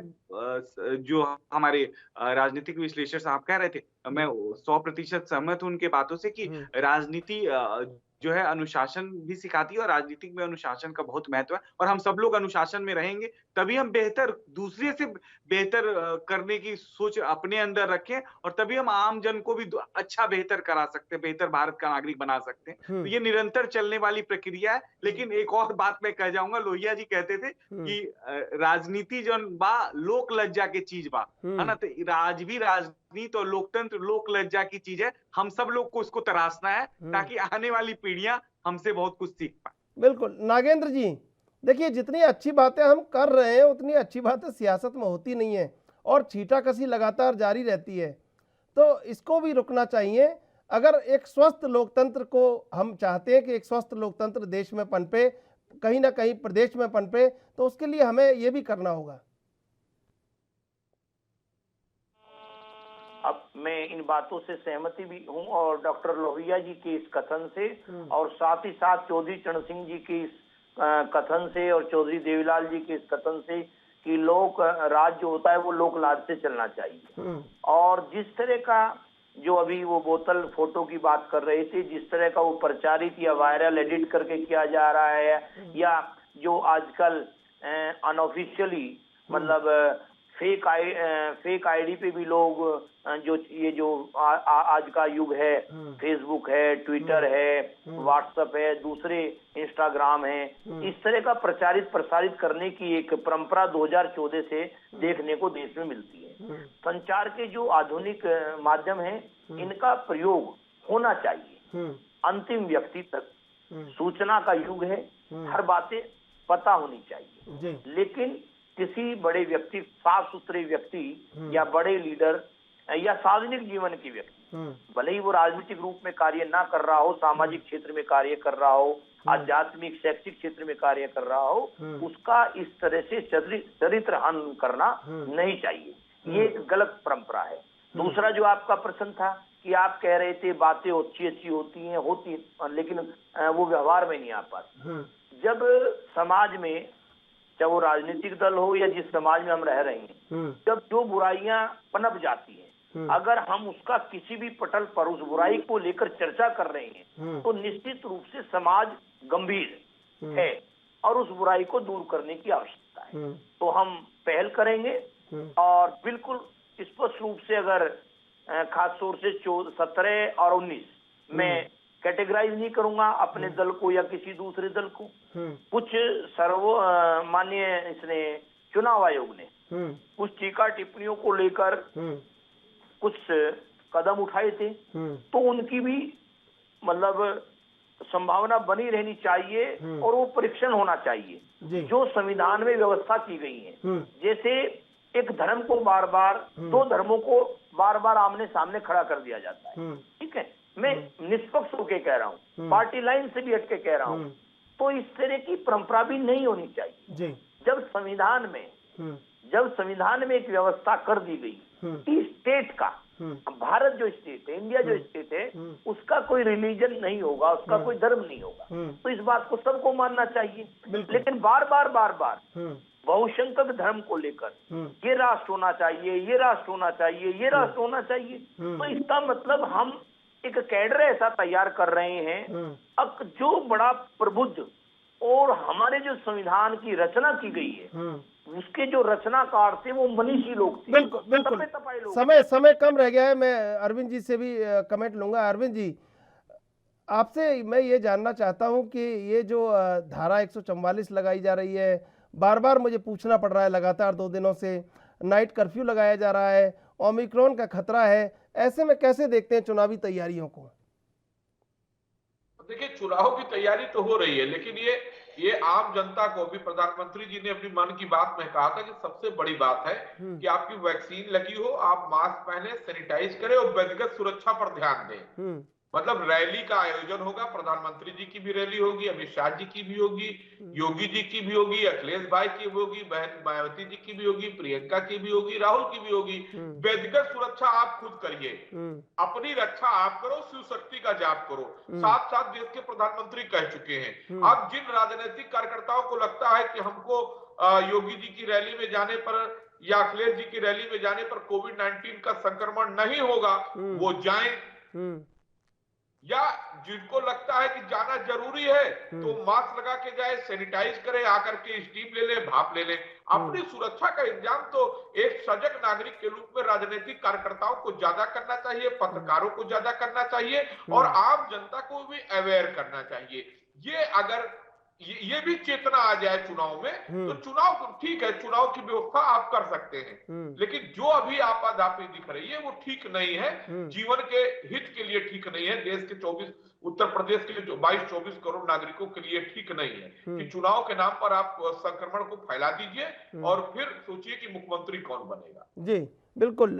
Speaker 8: जो हमारे राजनीतिक विश्लेषक साहब कह रहे थे, मैं 100% सहमत हूं उनके बातों से कि राजनीति जो है अनुशासन भी सिखाती है, और राजनीतिक में अनुशासन का बहुत महत्व है, और हम सब लोग अनुशासन में रहेंगे तभी हम बेहतर, दूसरे से बेहतर करने की सोच अपने अंदर रखें, और तभी हम आम जन को भी अच्छा बेहतर करा सकते हैं, बेहतर भारत का नागरिक बना सकते हैं। तो ये निरंतर चलने वाली प्रक्रिया है। लेकिन एक और बात मैं कह जाऊंगा, लोहिया जी कहते थे कि राजनीति जो बा लोक लज्जा के चीज बा, है ना। तो आज भी राजनीति और लोकतंत्र लोक लज्जा की चीज है। हम सब लोग को उसको तराशना है, ताकि आने वाली पीढ़ियां हमसे बहुत कुछ सीख पाए।
Speaker 2: बिल्कुल। नागेंद्र जी, देखिए, जितनी अच्छी बातें हम कर रहे हैं उतनी अच्छी बातें सियासत में होती नहीं है, और छींटाकशी लगातार जारी रहती है। तो इसको भी रुकना चाहिए। अगर एक स्वस्थ लोकतंत्र को हम चाहते हैं कि एक स्वस्थ लोकतंत्र देश में पनपे, कहीं ना कहीं प्रदेश में पनपे, तो उसके लिए हमें ये भी करना होगा।
Speaker 7: अब मैं इन बातों से सहमति भी हूं, और डॉक्टर लोहिया जी के इस कथन से, और साथ ही साथ चौधरी चरण सिंह जी के इस कथन से, और चौधरी देवीलाल जी के इस कथन से, कि लोक राज जो होता है वो लोक लाज से चलना चाहिए। और जिस तरह का जो अभी वो बोतल फोटो की बात कर रहे थे, जिस तरह का वो प्रचारित या वायरल एडिट करके किया जा रहा है, या जो आजकल अनऑफिशियली, मतलब फेक आईडी पे भी लोग, जो ये जो आज का युग है, फेसबुक है, ट्विटर है, व्हाट्सएप है, दूसरे इंस्टाग्राम है, इस तरह का प्रचारित प्रसारित करने की एक परंपरा 2014 से देखने को देश में मिलती है। संचार के जो आधुनिक माध्यम हैं, इनका प्रयोग होना चाहिए अंतिम व्यक्ति तक। सूचना का युग है, हर बातें पता होनी चाहिए, लेकिन किसी बड़े व्यक्ति, साफ सुथरे व्यक्ति या बड़े लीडर या सार्वजनिक जीवन के व्यक्ति, भले ही वो राजनीतिक रूप में कार्य ना कर रहा हो, सामाजिक क्षेत्र में कार्य कर रहा हो, आध्यात्मिक शैक्षिक क्षेत्र में कार्य कर रहा हो, उसका इस तरह से चरित्र हनन करना नहीं चाहिए। ये एक गलत परंपरा है। दूसरा जो आपका प्रश्न था कि आप कह रहे थे बातें अच्छी होती हैं, लेकिन वो व्यवहार में नहीं आ पाती। जब समाज में, चाहे वो राजनीतिक दल हो या जिस समाज में हम रह रहे हैं, जब जो बुराइयां पनप जाती हैं, अगर हम उसका किसी भी पटल पर उस बुराई को लेकर चर्चा कर रहे हैं, तो निश्चित रूप से समाज गंभीर है और उस बुराई को दूर करने की आवश्यकता है। तो हम पहल करेंगे, और बिल्कुल स्पष्ट रूप से, अगर खास तौर से 17 और 19 में कैटेगराइज नहीं करूंगा अपने दल को या किसी दूसरे दल को। कुछ माननीय इसने चुनाव आयोग ने कुछ टीका टिप्पणियों को लेकर कुछ कदम उठाए थे, तो उनकी भी मतलब संभावना बनी रहनी चाहिए, और वो परीक्षण होना चाहिए जो संविधान में व्यवस्था की गई है। जैसे एक धर्म को बार बार, दो धर्मों को बार बार आमने सामने खड़ा कर दिया जाता है, ठीक है, मैं निष्पक्ष होकर कह रहा हूँ, पार्टी लाइन से भी हटके कह रहा हूँ, तो इस तरह की परंपरा भी नहीं होनी चाहिए। जब संविधान में एक व्यवस्था कर दी गई कि स्टेट का, भारत जो स्टेट है, इंडिया जो स्टेट है, उसका कोई रिलीजन नहीं होगा, उसका कोई धर्म नहीं होगा, तो इस बात को सबको मानना चाहिए। लेकिन बार बार बहुसंख्यक धर्म को लेकर ये राष्ट्र होना चाहिए, ये राष्ट्र होना चाहिए, ये राष्ट्र होना चाहिए, तो इसका मतलब हम एक कैडर ऐसा तैयार कर रहे हैं अब जो बड़ा प्रबुद्ध, और हमारे जो संविधान की रचना की गई है उसके जो रचनाकार थे वो मनीषी लोग थे।
Speaker 2: बिल्कुल। समय कम रह गया है, मैं अरविंद जी से भी कमेंट लूंगा। अरविंद जी, आपसे मैं ये जानना चाहता हूं कि ये जो धारा 144 लगाई जा रही है, बार बार मुझे पूछना पड़ रहा है, लगातार 2 दिनों से नाइट कर्फ्यू लगाया जा रहा है, ओमिक्रॉन का खतरा है, ऐसे में कैसे देखते हैं चुनावी तैयारियों को?
Speaker 6: देखिए, चुनाव की तैयारी तो हो रही है, लेकिन ये आम जनता को भी प्रधानमंत्री जी ने अपनी मन की बात में कहा था कि सबसे बड़ी बात है कि आपकी वैक्सीन लगी हो, आप मास्क पहने, सैनिटाइज करें और व्यक्तिगत सुरक्षा पर ध्यान दें। मतलब रैली का आयोजन होगा, प्रधानमंत्री जी की भी रैली होगी, अमित शाह जी की भी होगी, योगी जी की भी होगी, अखिलेश भाई की भी होगी, बहन मायावती जी की भी होगी, प्रियंका की भी होगी, राहुल की भी होगी। व्यक्तिगत सुरक्षा आप खुद करिए, अपनी रक्षा आप करो, शिव शक्ति का जाप करो। साथ साथ देश के प्रधानमंत्री कह चुके हैं। अब जिन राजनीतिक कार्यकर्ताओं को लगता है कि हमको योगी जी की रैली में जाने पर या अखिलेश जी की रैली में जाने पर कोविड-19 का संक्रमण नहीं होगा, वो जाएं। या जिनको लगता है कि जाना जरूरी है तो मास्क लगा के जाए, सैनिटाइज करे, आकर के स्टीम ले ले, भाप ले ले। अपनी सुरक्षा का इंतजाम तो एक सजग नागरिक के रूप में राजनीतिक कार्यकर्ताओं को ज्यादा करना चाहिए, पत्रकारों को ज्यादा करना चाहिए और आम जनता को भी अवेयर करना चाहिए। ये अगर ये भी चेतना आ जाए चुनाव में, तो चुनाव ठीक है, चुनाव की व्यवस्था आप कर सकते हैं, लेकिन जो अभी आपाधापी दिख रही है वो ठीक नहीं है, जीवन के हित के लिए ठीक नहीं है, देश के 24 उत्तर प्रदेश के 22-24 करोड़ नागरिकों के लिए ठीक नहीं है कि चुनाव के नाम पर आप संक्रमण को फैला दीजिए और फिर सोचिए कि मुख्यमंत्री कौन बनेगा।
Speaker 2: जी बिल्कुल।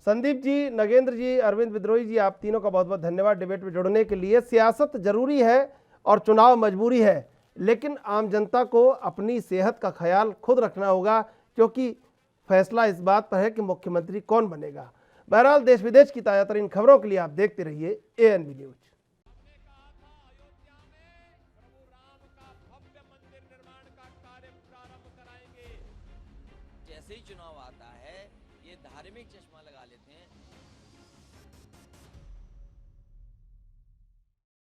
Speaker 2: संदीप जी, नगेंद्र जी, अरविंद विद्रोही जी, आप तीनों का बहुत बहुत धन्यवाद डिबेट में जुड़ने के लिए। सियासत जरूरी है और चुनाव मजबूरी है, लेकिन आम जनता को अपनी सेहत का ख्याल खुद रखना होगा, क्योंकि फैसला इस बात पर है कि मुख्यमंत्री कौन बनेगा। बहरहाल देश विदेश की ताज़ा तरीन खबरों के लिए आप देखते रहिए ANB न्यूज।
Speaker 1: जैसे ही चुनाव आता है ये धार्मिक चश्मा लगा लेते हैं